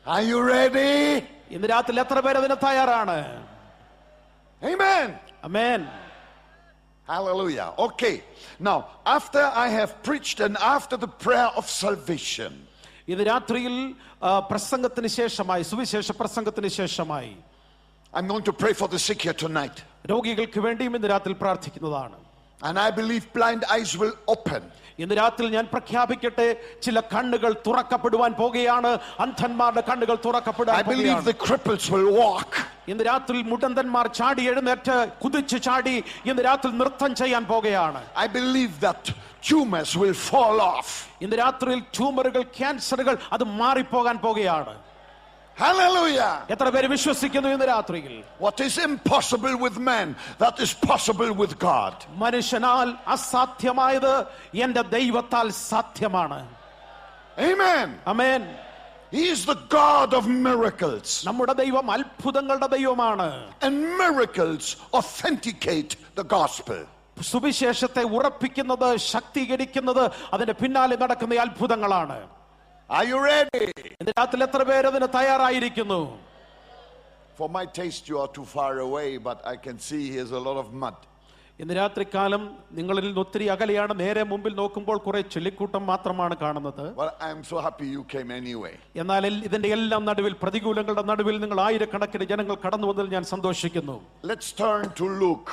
Are you ready? ഇന്ന് രാത്രി എത്ര പേര് അതിന് തയ്യാറാണ്? Amen. Amen. Hallelujah. Okay. Now, after I have preached and after the prayer of salvation, ഇന്ന് രാത്രിയിൽ പ്രസംഗത്തിന് ശേഷമായി, സുവിശേഷ പ്രസംഗത്തിന് ശേഷമായി, I'm going to pray for the sick here tonight. രോഗികൾക്ക് വേണ്ടിയും ഇന്ന് രാത്രി പ്രാർത്ഥിക്കുന്നതാണ്. And I believe blind eyes will open. ഇന്ന് രാത്രി ഞാൻ പ്രഖ്യാപിക്കട്ടെ, ചില കണ്ണുകൾ തുറക്കപ്പെടുവാൻ പോകുകയാണ്. അന്ധന്മാരുടെ കണ്ണുകൾ തുറക്കപ്പെടാൻ I believe the cripples will walk. ഇന്ന് രാത്രി മുടന്തന്മാർ ചാടി എഴുന്നേറ്റ് കുതിച്ചു ചാടി ഇന്ന് രാത്രി നൃത്തം ചെയ്യാൻ പോകുകയാണ്. I believe that tumors will fall off. ഇന്ന് രാത്രിയിൽ ട്യൂമറുകൾ, ക്യാൻസറുകൾ അത് മാറിപ്പോകാൻ പോകുകയാണ്. Hallelujah. എത്ര പേര് വിശ്വസിക്കുന്നു ഇന്ന് രാത്രിയിൽ? What is impossible with man, that is possible with God. മനുഷ്യനാൽ അസാധ്യമായത് എന്റെ ദൈവത്താൽ സാധ്യമാണ്. Amen. Amen. He is the God of miracles. നമ്മുടെ ദൈവം അത്ഭുതങ്ങളുടെ ദൈവമാണ്. And miracles authenticate the gospel. സുവിശേഷത്തെ ഉറപ്പിക്കുന്നത്, ശക്തീകരിക്കുന്നത് അതിന്റെ പിന്നാലെ നടക്കുന്ന അത്ഭുതങ്ങളാണ്. Are you ready? ഇന്ന് രാത്രി എത്ര പേര് അതിന് തയ്യാറായിരിക്കുന്നു? For my taste you are too far away, but I can see here's a lot of mud. ഇന്ന് രാത്രികാലം നിങ്ങളിൽ നിന്ന് ഒത്തിരി അകലെയാണ്. നേരെ മുമ്പിൽ നോക്കുമ്പോൾ കുറെ ചെളിക്കൂട്ടം മാത്രമാണ് കാണുന്നത്. Well, I am so happy you came anyway. എന്നാൽ ഇതിന്റെ എല്ലാം നടുവിൽ, പ്രതികൂലങ്ങളുടെ നടുവിൽ നിങ്ങൾ ആയിരക്കണക്കിന് ജനങ്ങൾ കടന്നു വന്നതിൽ ഞാൻ സന്തോഷിക്കുന്നു. Let's turn to Luke.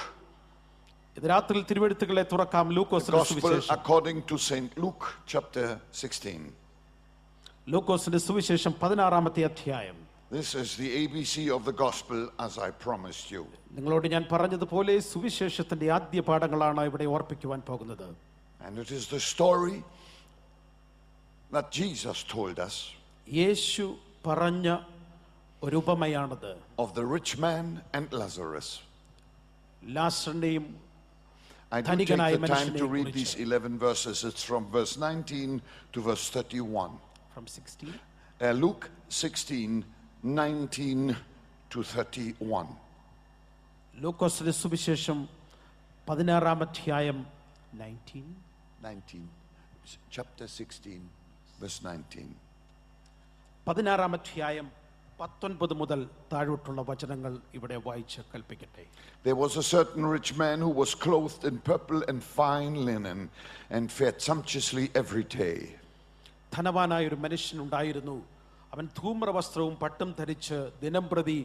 ഇത് രാത്രിയിൽ തിരുവെഴുത്തുകളെ തുറക്കാം. ലൂക്കോസിന്റെ Gospel സുവിശേഷം, according to Saint Luke chapter 16. ലൂക്കോസിന്റെ സുവിശേഷം 16-ാമത്തെ അധ്യായം. This is the ABC of the gospel as I promised you. നിങ്ങളോട് ഞാൻ പറഞ്ഞതുപോലെ സുവിശേഷത്തിന്റെ ആദ്യ പാഠങ്ങളാണ് ഇവിടെ ഓർപ്പിക്കുവാൻ പോകുന്നത്. And it is the story that Jesus told us. യേശു പറഞ്ഞ ഒരു ഉപമയാണത്. Of the rich man and Lazarus. ലാസറിനെയും I do take the time to read these 11 verses. It's from verse 19 to verse 31. From 16? Luke 16, 19 to 31. ലൂക്കോസിന്റെ സുവിശേഷം 16-ാം അധ്യായം 19. Chapter 16, verse 19. 16-ാം അധ്യായം 19 മുതൽ താഴോട്ടുള്ള വചനങ്ങൾ ഇവിടെ വായിച്ച് കൽപ്പിക്കട്ടെ. There was a certain rich man who was clothed in purple and fine linen and fared sumptuously every day. ധനവാനായ ഒരു മനുഷ്യനുണ്ടായിരുന്നു. അവൻ ധൂമ്രവസ്ത്രവും പട്ടും ധരിച്ച് ദിനംപ്രതി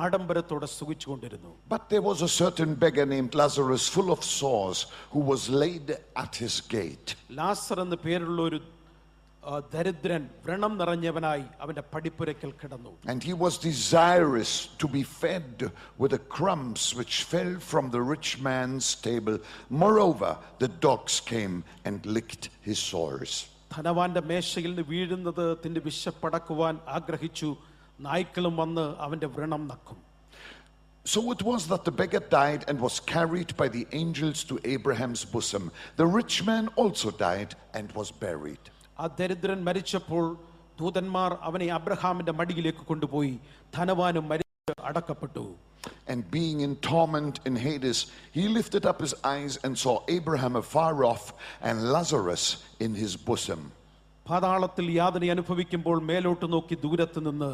ആഡംബരത്തോടെ സുഖിച്ചുകൊണ്ടിരുന്നു. But there was a certain beggar named Lazarus, full of sores, who was laid at his gate. ലാസർ എന്ന് പേരുള്ള ഒരു ദരിദ്രൻ വ്രണം നിറഞ്ഞവനായി അവന്റെ പടിപ്പുരയ്ക്കൽ കിടന്നു. And he was desirous to be fed with the crumbs which fell from the rich man's table. Moreover, the dogs came and licked his sores. ധനവാന്റെ മേശയിൽ നിന്ന് വീഴുന്നത് തിന്റെ വിശപ്പടക്കുവാൻ ആഗ്രഹിച്ചു. നായ്ക്കളും വന്ന് അവന്റെ വ്രണം നക്കും. So it was that the beggar died and was carried by the angels to Abraham's bosom. The rich man also died and was buried. ആ ദരിദ്രൻ മരിച്ചപ്പോൾ ദൂതന്മാർ അവനെ അബ്രഹാമിന്റെ മടിയിലേക്ക് കൊണ്ടുപോയി. ധനവാനും മരിച്ച് അടക്കപ്പെട്ടു. And being in torment in Hades, he lifted up his eyes and saw Abraham afar off and Lazarus in his bosom. പാതാളത്തിൽ യാതന അനുഭവിക്കുമ്പോൾ മേലോട്ട് നോക്കി ദൂരത്ത് നിന്ന്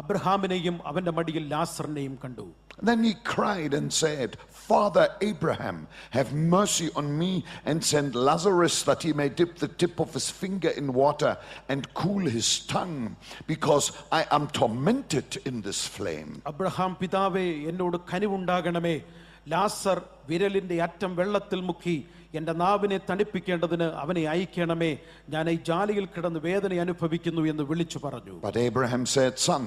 അബ്രഹാമിനെയും അവന്റെ മടിയിൽ ലാസറിനെയും കണ്ടു. Then he cried and said, Father Abraham, have mercy on me and send Lazarus that he may dip the tip of his finger in water and cool his tongue, because I am tormented in this flame. Abraham പിതാവേ, എന്നോട് കനിവുണ്ടാകണമേ. ലാസർ വിരലിന്റെ അറ്റം വെള്ളത്തിൽ മുക്കി എന്റെ നാവിനെ തണുപ്പിക്കേണ്ടതിന് അവനെ അയക്കണമേ. ഞാൻ ഈ ജാലിയിൽ കിടന്ന് വേദന അനുഭവിക്കുന്നു എന്ന് വിളിച്ചു പറഞ്ഞു. But Abraham said, Son,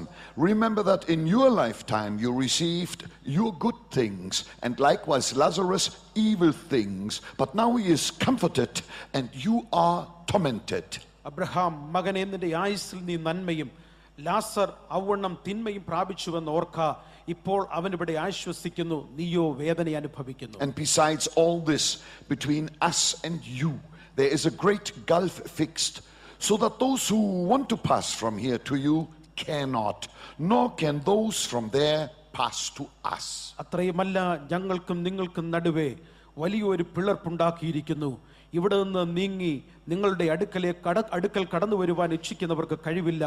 remember that in your lifetime you received your good things, and likewise Lazarus evil things, but now he is comforted and you are tormented. Abraham, മകനെ, നിന്റെ ആയുസ്സിൽ നീ നന്മയും ലാസർ ഔവണ്ണം തിന്മയും പ്രാപിച്ചുവെന്ന് ഓർക്ക. ഇപ്പോൾ അവൻ ഇവിടെ ആശ്വസിക്കുന്നു, നീയോ വേദന അനുഭവിക്കുന്നു. And besides all this, between us and you there is a great gulf fixed, so that those who want to pass from here to you cannot, nor can those from there pass to us. അത്രയുമല്ല, ഞങ്ങൾക്കും നിങ്ങൾക്കും നടുവേ വലിയൊരു പിളർപ്പുണ്ടാക്കിയിരിക്കുന്നു. ഇവിടെ നിന്ന് നീങ്ങി നിങ്ങളുടെ അടുക്കൽ കടന്നു വരുവാൻ ഇച്ഛിക്കുന്നവർക്ക് കഴിവില്ല,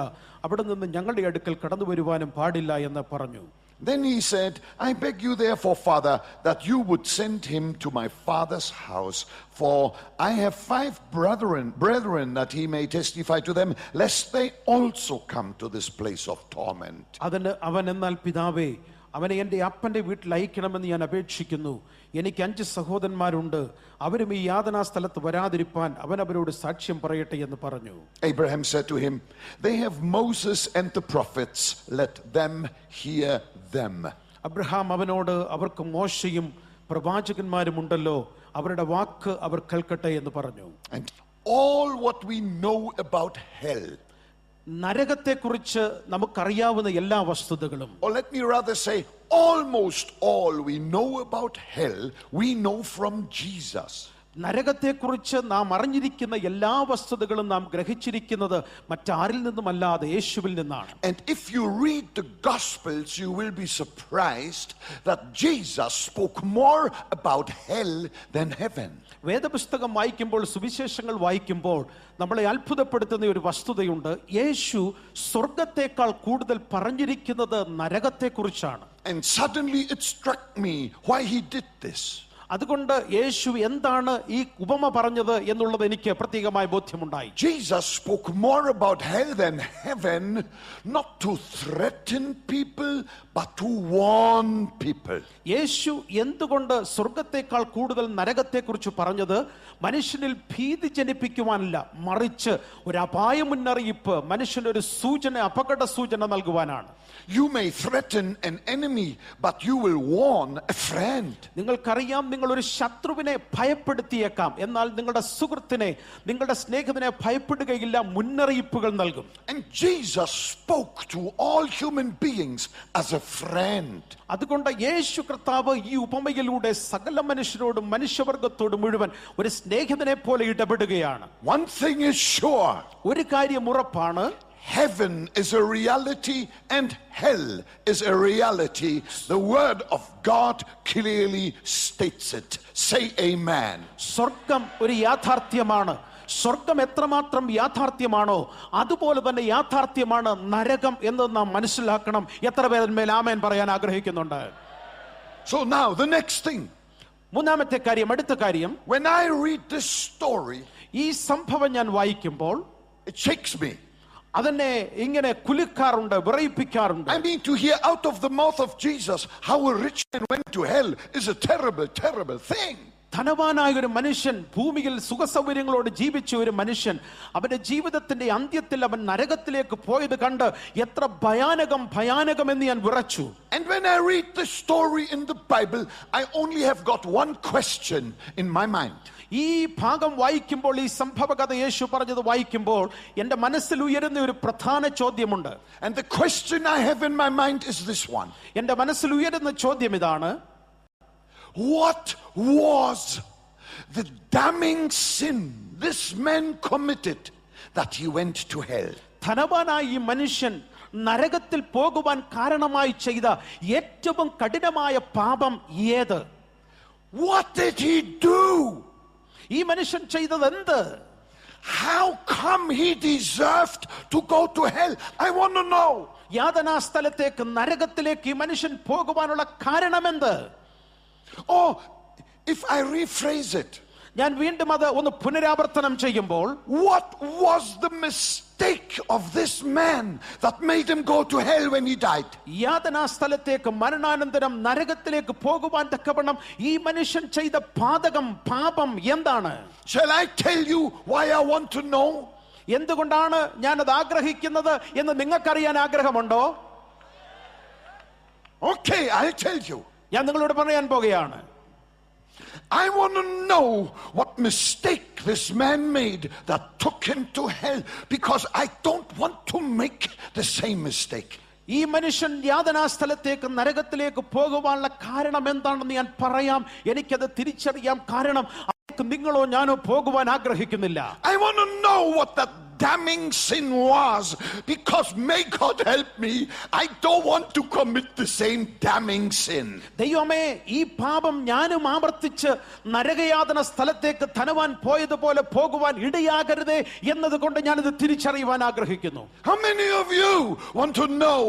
അവിടെ നിന്ന് ഞങ്ങളുടെ അടുക്കൽ കടന്നു വരുവാനും പാടില്ല എന്ന് പറഞ്ഞു. Then he said, I beg you therefore, Father, that you would send him to my father's house, for I have 5 brethren, that he may testify to them, lest they also come to this place of torment. അതിന് അവൻ, എന്നാൽ പിതാവേ, അവനെ എൻ്റെ അപ്പൻ്റെ വീട്ടിൽ അയക്കണമെന്ന് ഞാൻ അപേക്ഷിക്കുന്നു. എനിക്ക് 5 സഹോദരന്മാരുണ്ട്, അവരും ഈ യാതനാ സ്ഥലത്ത് വരാതിരിപ്പാൻ അവൻ അവരോട് സാക്ഷ്യം പറയട്ടെ എന്ന് പറഞ്ഞു. Abraham said to him, they have Moses and the prophets, let them hear them. Abraham അവനോട്, അവർക്ക് മോശയും പ്രവാചകന്മാരും ഉണ്ടല്ലോ, അവരുടെ വാക്ക് അവർ കേൾക്കട്ടെ എന്ന് പറഞ്ഞു. And all what we know about hell, നരകത്തെക്കുറിച്ച് നമുക്കറിയാവുന്ന എല്ലാ വസ്തുതകളും, or let me rather say almost all we know about hell, we know from Jesus. നരകത്തെക്കുറിച്ച് നാം അറിഞ്ഞിരിക്കുന്ന എല്ലാ വസ്തുതകളും നാം ഗ്രഹിച്ചിരിക്കുന്നത് മറ്റാരിൽ നിന്നുമല്ലാതെ യേശുവിൽ നിന്നാണ്. And if you read the Gospels, you will be surprised that Jesus spoke more about hell than heaven. വേദപുസ്തകം വായിക്കുമ്പോൾ, സുവിശേഷങ്ങൾ വായിക്കുമ്പോൾ നമ്മളെ അത്ഭുതപ്പെടുത്തുന്ന ഒരു വസ്തുതയുണ്ട്. യേശു സ്വർഗത്തെക്കാൾ കൂടുതൽ പറഞ്ഞിരിക്കുന്നത് നരകത്തെക്കുറിച്ചാണ്. And suddenly it struck me why he did this. അതുകൊണ്ട് യേശു എന്താണ് ഈ ഉപമ പറഞ്ഞത് എന്നുള്ളത് എനിക്ക് പ്രത്യേകമായി ബോധ്യമുണ്ടായി. Jesus spoke more about hell than heaven, not to threaten people but to warn people. യേശു എന്തുകൊണ്ട് സ്വർഗത്തെക്കാൾ കൂടുതൽ നരകത്തെക്കുറിച്ച് പറഞ്ഞത് മനുഷ്യനിൽ ഭീതി ജനിപ്പിക്കുവാനല്ല, മറിച്ച് ഒരു അപായ മുന്നറിയിപ്പ്, മനുഷ്യനൊരു സൂചന, അപകട സൂചന നൽകുവാനാണ്. You may threaten an enemy, but you will warn a friend. നിങ്ങൾക്കറിയാം, നിങ്ങൾ ഒരു ശത്രുവിനെ ഭയപ്പെടുത്തിയേക്കാം, എന്നാൽ നിങ്ങളുടെ സുഹൃത്തിനെ, നിങ്ങളുടെ സ്നേഹിതനെ ഭയപ്പെടുകയില്ല, മുന്നറിയിപ്പുകൾ നൽകും. And Jesus spoke to all human beings as a friend. അതുകൊണ്ട് യേശു കർത്താവ് ഈ ഉപമയിലൂടെ സകല മനുഷ്യരോടും മനുഷ്യവർഗത്തോടും മുഴുവൻ ഒരു സ്നേഹിതനെ പോലെ ഇടപെടുകയാണ്. One thing is sure. ഒരു കാര്യം ഉറപ്പാണ്, heaven is a reality and hell is a reality. The word of God clearly states it. Say amen. സ്വർഗം ഒരു യാഥാർത്ഥ്യമാണ്. സ്വർഗം എത്രമാത്രം യാഥാർത്ഥ്യമാണോ അതുപോലെ തന്നെ യാഥാർത്ഥ്യമാണ് നരകം എന്ന് നാം മനസ്സിലാക്കണം. എത്ര പേരന്മേൽ ആമേൻ പറയാൻ ആഗ്രഹിക്കുന്നുണ്ട്? So now the next thing. മൂന്നാമത്തെ കാര്യം, അടുത്ത കാര്യം, when I read this story, ഈ സംഭവം ഞാൻ വായിക്കുമ്പോൾ it shakes me. അതെന്നെ ഇങ്ങനെ കുലുക്കാറുണ്ട്, വിറയിപ്പിക്കാറുണ്ട്. I mean, to hear out of the mouth of Jesus how a rich man went to hell is a terrible, terrible thing. ധനവാനായ ഒരു മനുഷ്യൻ, ഭൂമിയിൽ സുഖസൗകര്യങ്ങളോട് ജീവിച്ച ഒരു മനുഷ്യൻ, അവന്റെ ജീവിതത്തിന്റെ അന്ത്യത്തിൽ അവൻ നരകത്തിലേക്ക് പോയത് കണ്ട് എത്ര ഭയാനകം എന്ന് ഞാൻ വിറച്ചു. And when I read the story in the Bible, I only have got one question in my mind. ഈ ഭാഗം വായിക്കുമ്പോൾ, ഈ സംഭവകഥ യേശു പറഞ്ഞത് വായിക്കുമ്പോൾ എൻ്റെ മനസ്സിൽ ഉയരുന്ന ഒരു പ്രധാന ചോദ്യമുണ്ട്. And the question I have in my mind is this one. എൻ്റെ മനസ്സിൽ ഉയരുന്ന ചോദ്യം ഇതാണ്: what was the damning sin this man committed that he went to hell? ധനവാനായ ഈ മനുഷ്യൻ നരകത്തിൽ പോകുവാൻ കാരണമായി ചെയ്ത ഏറ്റവും കഠിനമായ പാപം ഏത്? What did he do? ഈ മനുഷ്യൻ ചെയ്തത് എന്ത്? How come he deserved to go to hell? I want to know. യാതനാ സ്ഥലത്തേക്ക്, നരകത്തിലേക്ക് ഈ മനുഷ്യൻ പോകുവാനുള്ള കാരണമെന്ത്? Oh, if I rephrase it, ഞാൻ വീണ്ടും അത് ഒന്ന് പുനരാവർത്തനം ചെയ്യുമ്പോൾ, what was the mistake of this man that made him go to hell when he died? യാതനാ സ്ഥലത്തേക്ക്, മരണാനന്തരം നരകത്തിലേക്ക് പോകുവാൻ തക്കവണ്ണം ഈ മനുഷ്യൻ ചെയ്ത പാപം എന്താണ്? Shall I tell you why I want to know? എന്തുകൊണ്ടാണ് ഞാൻ അത് ആഗ്രഹിക്കുന്നത് എന്ന് നിങ്ങൾക്കറിയാൻ ആഗ്രഹമുണ്ടോ? Okay, I'll tell you. ഞാൻ നിങ്ങളോട് പറയാൻ പോകുകയാണ്. I want to know what mistake this man made that took him to hell, because I don't want to make the same mistake. ഈ മനുഷ്യൻ യാതനാ സ്ഥലത്തേക്ക്, നരകത്തിലേക്ക് പോകുവാനുള്ള കാരണം എന്താണെന്ന് ഞാൻ പറയാം. എനിക്കത് തിരിച്ചറിയാം. കാരണം നിങ്ങളോ ഞാനോ പോകുവാൻ ആഗ്രഹിക്കുന്നില്ല. I want to know what that damning sin was, because may God help me, I don't want to commit the same damning sin. ദൈവമേ, ഈ പാപം ഞാനും ആവർത്തിച്ച് നരകയാതന സ്ഥലത്തേക്ക് ധനവാൻ പോയതുപോലെ പോകുവാൻ ഇടയാകരുതേ എന്നതുകൊണ്ട് ഞാനിത് തിരിച്ചറിയുവാൻ ആഗ്രഹിക്കുന്നു. How many of you want to know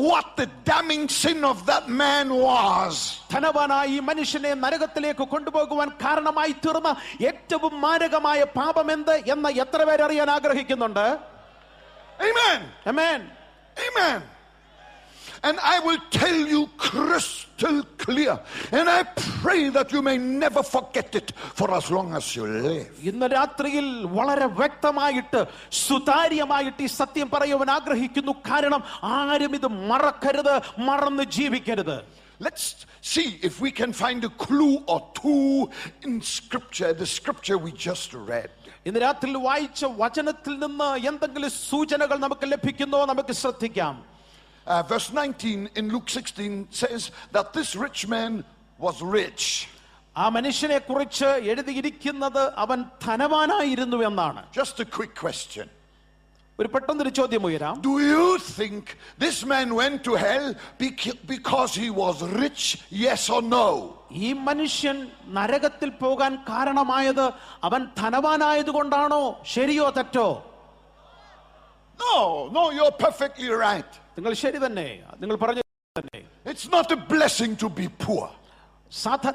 what the damning sin of that man was? ധനവാനായ ഈ മനുഷ്യനെ നരകത്തിലേക്ക് കൊണ്ടുപോകുവാൻ കാരണമായി തീർന്ന ഏറ്റവും മാരകമായ പാപം എന്ത് എന്ന് എത്ര പേർ അറിയാൻ ആഗ്രഹിക്കുന്നുണ്ട്? Amen. Amen. Amen. And I will tell you crystal clear, and I pray that you may never forget it for as long as you live. ഇന്ന് രാത്രിയിൽ വളരെ വ്യക്തമായിട്ട് സുതാര്യമായിട്ട് ഈ സത്യം പറയുവാൻ ആഗ്രഹിക്കുന്നു. കാരണം ആരും ഇത് മറക്കരുത്, മറന്ന് ജീവിക്കരുത്. Let's see if we can find a clue or two in scripture, the scripture we just read. ഇന്ന് രാത്രിയിൽ വായിച്ച വചനത്തിൽ നിന്ന് എന്തെങ്കിലും സൂചനകൾ നമുക്ക് ലഭിക്കുന്നോ നമുക്ക് ശ്രദ്ധിക്കാം. Verse 19 in Luke 16 says that this rich man was rich. ആ മനുഷ്യനെ കുറിച്ച് എഴുതിയിരിക്കുന്നത് അവൻ ധനവാനായിരുന്നു എന്നാണ്. Just a quick question. ഒരു പെട്ടെന്നൊരു ചോദ്യം ഉയരാം. Do you think this man went to hell because he was rich? Yes or no? ഈ മനുഷ്യൻ നരകത്തിൽ പോകാൻ കാരണമായത് അവൻ ധനവാനായതുകൊണ്ടാണോ? ശരിയോ തെറ്റോ? No, you're perfectly right. നിങ്ങൾ ശരി തന്നെ, നിങ്ങൾ പറഞ്ഞു തന്നെ. It's not a blessing to be poor.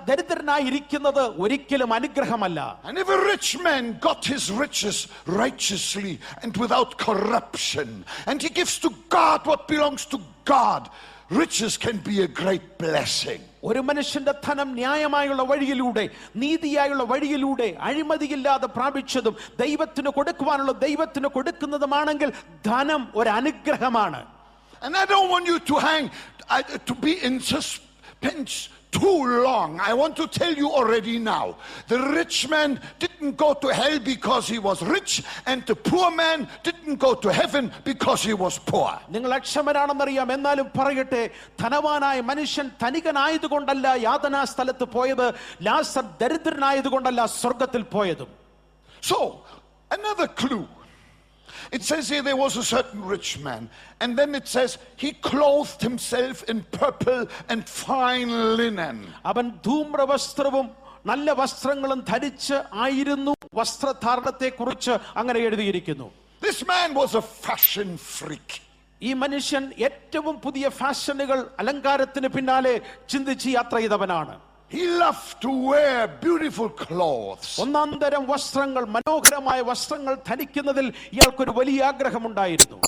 ദരിദ്രനായിരിക്കുന്നത് ഒരിക്കലും അനുഗ്രഹമല്ല. And if a rich man got his riches righteously and without corruption, and he gives to God what belongs to God, riches can be a great blessing. ഒരു മനുഷ്യന്റെ ധനം ന്യായമായുള്ള വഴിയിലൂടെ, നീതിയായുള്ള വഴിയിലൂടെ, അഴിമതിയില്ലാതെ പ്രാപിച്ചതും ദൈവത്തിന് കൊടുക്കുവാനുള്ള ദൈവത്തിന് കൊടുക്കുന്നതുമാണെങ്കിൽ ധനം ഒരു അനുഗ്രഹമാണ്. And I don't want you to be in suspense too long. I want to tell you already now, the rich man didn't go to hell because he was rich, and the poor man didn't go to heaven because he was poor. നിങ്ങൾ അക്ഷമരാണെന്നറിയാം, എന്നാലും പറയട്ടെ, ധനവാനായ മനുഷ്യൻ ധനികനായതുകൊണ്ടല്ല യാതനാ സ്ഥലത്ത് പോയത്, ലാസർ ദരിദ്രനായതുകൊണ്ടല്ല സ്വർഗത്തിൽ പോയതും. So another clue. It says here there was a certain rich man, and then it says he clothed himself in purple and fine linen. അവൻ ധൂമ്രവസ്ത്രവും നല്ല വസ്ത്രങ്ങളും ധരിച്ച് ആയിരുന്നു. വസ്ത്രധാരണത്തെ കുറിച്ച് അങ്ങനെ എഴുതിയിരിക്കുന്നു. This man was a fashion freak. ഈ മനുഷ്യൻ ഏറ്റവും പുതിയ ഫാഷനുകൾ, അലങ്കാരത്തിന് പിന്നാലെ ചിന്തിച്ച് യാത്ര ചെയ്തവനാണ്. He loved to wear beautiful clothes. ഒന്നാന്തരം വസ്ത്രങ്ങൾ, മനോഹരമായ വസ്ത്രങ്ങൾ ധരിക്കുന്നതിൽ ഇയാൾക്കൊരു വലിയ ആഗ്രഹമുണ്ടായിരുന്നു.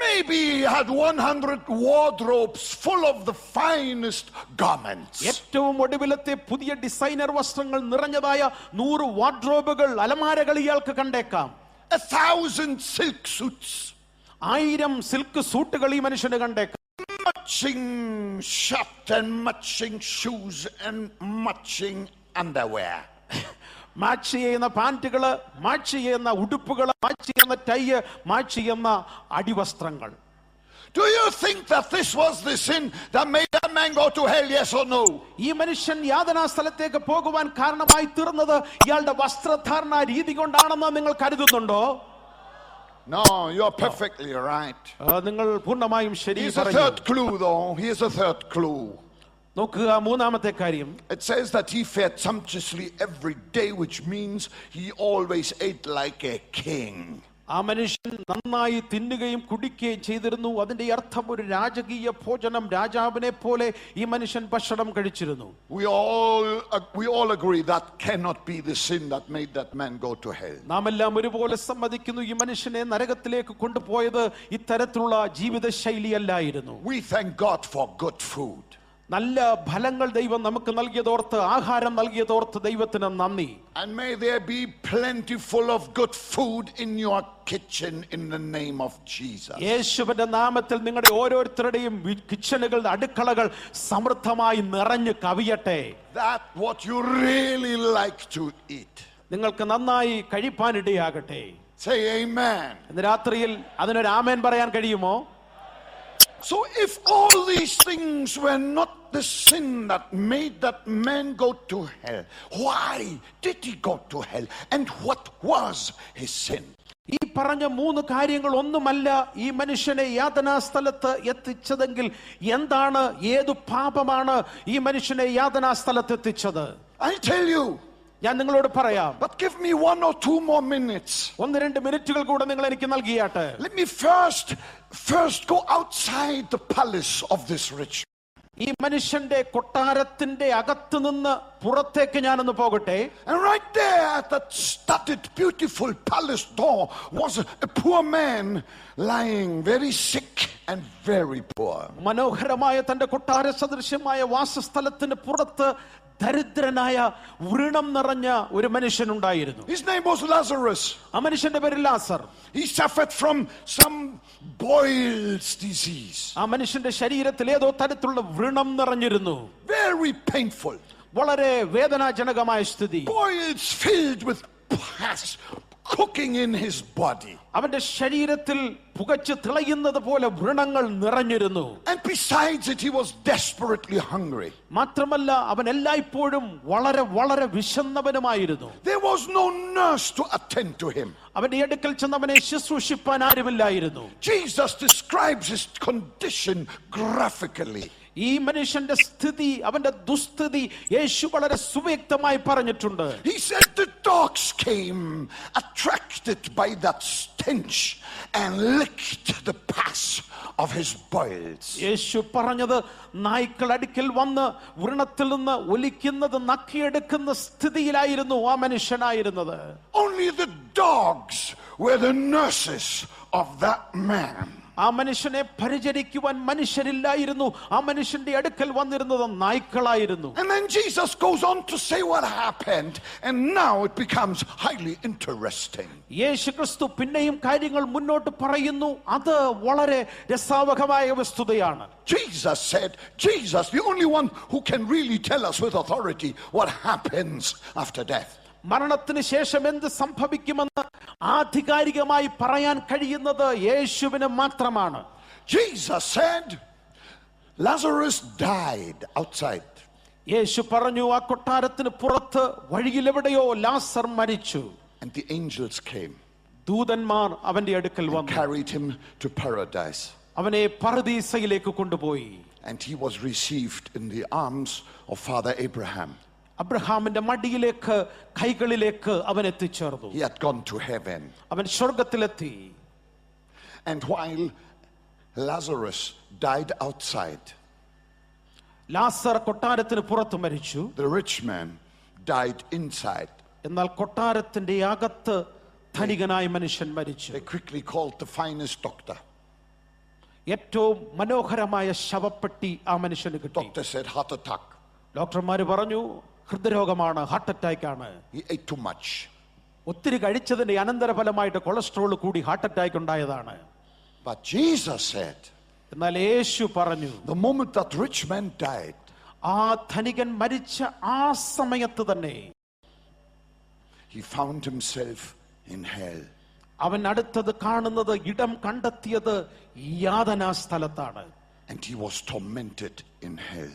Maybe he had 100 wardrobes full of the finest garments. ഏറ്റവും ഒടുവിലത്തെ പുതിയ ഡിസൈനർ വസ്ത്രങ്ങൾ നിറഞ്ഞതായ 100 വാർഡ്രോബുകൾ, അലമാരകൾ ഇയാൾക്ക് കണ്ടേക്കാം. 1,000 silk suits. 1000 സിൽക്ക് സൂട്ടുകൾ ഈ മനുഷ്യന് കണ്ടേക്കാം. Matching shirt and matching shoes and matching underwear. Match ചെയ്യുന്ന പാന്റുകള്, മാച്ച് ചെയ്യുന്ന ഉടുപ്പുകള്, മാച്ച് ചെയ്യുന്ന ടൈ, മാച്ച് ചെയ്യുന്ന അടിവസ്ത്രങ്ങൾ. Do you think that this was the sin that made that man go to hell? Yes or no? ഈ മനുഷ്യൻ യാതനാ സ്ഥലത്തേക്ക് പോകുവാൻ കാരണമായി തീർന്നത് ഇയാളുടെ വസ്ത്രധാരണ രീതി കൊണ്ടാണെന്ന് നിങ്ങൾ കരുതുന്നുണ്ടോ? No, you're perfectly right. നിങ്ങൾ പൂർണ്ണമായും ശരി Here's a third clue though. Here's a third clue. നോക്കുക, മൂന്നാമത്തെ കാര്യം. It says that he fared sumptuously every day, which means he always ate like a king. ആ മനുഷ്യൻ നന്നായി തിന്നുകയും കുടിക്കുകയും ചെയ്തിരുന്നു. അതിന്റെ അർത്ഥം ഒരു രാജകീയ ഭോജനം, രാജാവിനെ പോലെ ഈ മനുഷ്യൻ ഭക്ഷണം കഴിച്ചിരുന്നു. We all agree that cannot be the sin that made that man go to hell. നാം എല്ലാം ഒരുപോലെ സമ്മതിക്കുന്നു, ഈ മനുഷ്യനെ നരകത്തിലേക്ക് കൊണ്ടുപോയത് ഇത്തരത്തിലുള്ള ജീവിത ശൈലിയല്ലായിരുന്നു. We thank God for good food. നല്ല ഫലങ്ങൾ ദൈവം നമുക്ക് നൽകിയതോർത്ത്, ആഹാരം നൽകിയതോർത്ത് ദൈവത്തിന് നന്ദി. And may there be plentiful of good food in your kitchen in the name of Jesus. യേശുവിന്റെ നാമത്തിൽ നിങ്ങളുടെ ഓരോരുത്തരുടെയും കിച്ചണുകൾ, അടുക്കളകൾ സമൃദ്ധമായി നിറഞ്ഞു കവിയട്ടെ. That what you really like to eat. നിങ്ങൾക്ക് നന്നായി കഴിപ്പാനിടയാകട്ടെ. Say amen. ഇന്ന് രാത്രിയിൽ അതിനൊരു ആമേൻ പറയാൻ കഴിയുമോ? So if all these things were not the sin that made that man go to hell, why did he go to hell? And what was his sin? ഈ പറഞ്ഞ മൂന്ന് കാര്യങ്ങൾ ഒന്നുമല്ല ഈ മനുഷ്യനെ യാതനാ സ്ഥലത്ത് എത്തിച്ചതെങ്കിൽ എന്താണ്, ഏതു പാപമാണ് ഈ മനുഷ്യനെ യാതനാ സ്ഥലത്ത് എത്തിച്ചത്? I'll tell you. ഞാൻ നിങ്ങളോട് പറയാം. But give me 1 or 2 more minutes. 1-2 മിനിറ്റുകൾ കൂടെ നിങ്ങൾ എനിക്ക് നൽകിയാട്ടെ. Let me first go outside the palace of this rich. ഈ മനുഷ്യന്റെ കൊട്ടാരത്തിന്റെ അകത്ത് നിന്ന് പുറത്തേക്ക് ഞാനൊന്ന് പോകട്ടെ. And right there at that studded beautiful palace door was a poor man lying very sick and very poor. മനോഹരമായ തന്റെ കൊട്ടാര സദൃശ്യമായ വാസസ്ഥലത്തിന് പുറത്ത് ദരിദ്രനായ വ്രണം നിറഞ്ഞ ഒരു മനുഷ്യനുണ്ടായിരുന്നു. His name was Lazarus. ആ മനുഷ്യന്റെ പേര് ലാസർ. He suffered from some boils disease. ആ മനുഷ്യന്റെ ശരീരത്തിൽ ഏതോ തരത്തിലുള്ള വ്രണം നിറഞ്ഞിരുന്നു. Very painful. വളരെ വേദനാജനകമായ സ്ഥിതി. Boils filled with pus cooking in his body. അവന്റെ ശരീരത്തിൽ പുകച്ച് തിളയുന്നത് പോലെ വ്രണങ്ങൾ നിറഞ്ഞിരുന്നു. And besides it, he was desperately hungry. മാത്രമല്ല അവൻ എല്ലായ്പ്പോഴും വളരെ വളരെ വിശന്നവനുമായിരുന്നു. There was no nurse to attend to him. അവന്റെ അടുക്കൽ ചെന്ന് അവനെ ശുശ്രൂഷിപ്പാൻ ആരുമില്ലായിരുന്നു. Jesus describes his condition graphically. ഈ മനുഷ്യന്റെ സ്ഥിതി, അവന്റെ ദുസ്ഥിതി യേശു വളരെ സുവ്യക്തമായി പറഞ്ഞിട്ടുണ്ട്. He said the dogs came attracted by that stench and licked the pus of his boils. യേശു പറഞ്ഞത് നായ്ക്കൾ അടുക്കൽ വന്ന് വ്രണത്തിൽ നിന്ന് ഒലിക്കുന്നത് നക്കിയെടുക്കുന്ന സ്ഥിതിയിലായിരുന്നു ആ മനുഷ്യനായിരുന്നത്. Only the dogs were the nurses of that man. ആ മനുഷ്യനെ പരിചരിക്കുവാൻ മനുഷ്യരില്ലായിരുന്നു. ആ മനുഷ്യന്റെ അടുക്കൽ വന്നിരുന്നത് നായ്ക്കളായിരുന്നു. And then Jesus goes on to say what happened, and now it becomes highly interesting. യേശു ക്രിസ്തു പിന്നെയും കാര്യങ്ങൾ മുന്നോട്ട് പറയുന്നു. അത് വളരെ രസാവഹമായ വസ്തുതയാണ്. Jesus, the only one who can really tell us with authority what happens after death. മരണത്തിന് ശേഷം എന്ത് സംഭവിക്കുമെന്ന് ആധികാരികമായി പറയാൻ കഴിയുന്നത് യേശുവിന് മാത്രമാണ്. Jesus said Lazarus died outside. യേശു പറഞ്ഞു ആ കൊട്ടാരത്തിന് പുറത്ത് വഴിയിലെവിടെയോ ലാസർ മരിച്ചു. And the angels came. ദൂതന്മാർ അവന്റെ അടുക്കൽ വന്നു. Carried him to paradise. അവനെ പറുദീസയിലേക്ക് കൊണ്ടുപോയി. And he was received in the arms of Father Abraham. അബ്രഹാമിന്റെ മടിയിലേക്ക് കൈകളിലേക്ക് അവൻ എത്തിച്ചേർന്നു. He had gone to heaven. അവൻ സ്വർഗ്ഗത്തിലെത്തി. And while Lazarus died outside, ലാസർ കൊട്ടാരത്തിന് പുറത്ത് മരിച്ചു. the rich man died inside. എന്നാൽ കൊട്ടാരത്തിന്റെ അകത്ത് ധനികനായ മനുഷ്യൻ മരിച്ചു. They quickly called the finest doctor. ഏറ്റവും മനോഹരമായ ശവപ്പെട്ടി ആ മനുഷ്യന് കിട്ടി. Doctor said heart attack. ഡോക്ടർമാര് പറഞ്ഞു ഹൃദ്രോഗമാണ്, ഹാർട്ട് അറ്റാക്ക് ആണ്. He ate too much. ഒത്തിരി കഴിച്ചതിന്റെ അനന്തരഫലമായിട്ട് കൊളസ്ട്രോൾ കൂടി ഹാർട്ട് അറ്റാക്ക് ഉണ്ടായതാണ്. But Jesus said, എന്നാൽ യേശു പറഞ്ഞു, the moment that rich man died, ആ ധനികൻ മരിച്ച ആ സമയത്ത് തന്നെ he found himself in hell. അവൻ അടുത്തത് കാണുന്നത്, ഇടം കണ്ടെത്തിയത് യാതനാ സ്ഥലത്താണ്. And he was tormented in hell.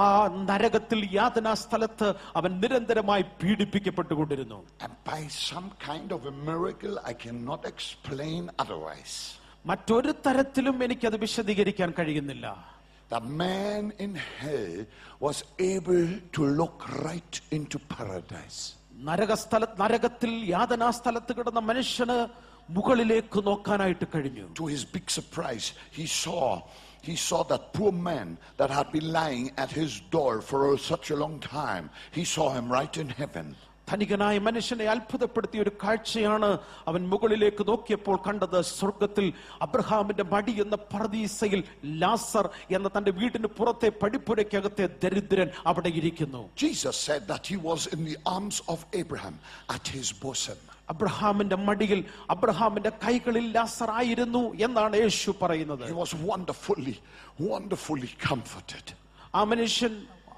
ആ നരകത്തിൽ യാതനാ സ്ഥലത്ത് അവൻ നിരന്തരമായി പീഡിപ്പിക്കപ്പെട്ടുകൊണ്ടിരുന്നു. And by some kind of a miracle I cannot explain otherwise, മറ്റൊരു തരത്തിലും എനിക്കത് വിശദീകരിക്കാൻ കഴിയുന്നില്ല. the man in hell was able to look right into paradise. നരകത്തിൽ യാതനാ സ്ഥലത്ത് കിടന്ന മനുഷ്യന് മുകളിലേക്ക് നോക്കാനായിട്ട് കഴിഞ്ഞു. To his big surprise, he saw that poor man that had been lying at his door for such a long time. He saw him right in heaven. ധനികനായ മനുഷ്യനെ അത്ഭുതപ്പെടുത്തിയ ഒരു കാഴ്ചയാണ് അവൻ മുകളിലേക്ക് നോക്കിയപ്പോൾ കണ്ടത്. സ്വർഗത്തിൽ അബ്രഹാമിന്റെ മടി എന്ന പറുദീസയിൽ ലാസർ എന്ന തന്റെ വീടിന് പുറത്തെ പടിപ്പുരയ്ക്കകത്തെ ദരിദ്രൻ അവിടെ ഇരിക്കുന്നു. Jesus said that he was in the arms of Abraham, at his bosom. അബ്രഹാമിന്റെ മടിയിൽ, അബ്രഹാമിന്റെ കൈകളിൽ ലാസർ ആയിരുന്നു എന്നാണ് യേശു പറയുന്നത്. He was wonderfully comforted. ആ മനുഷ്യൻ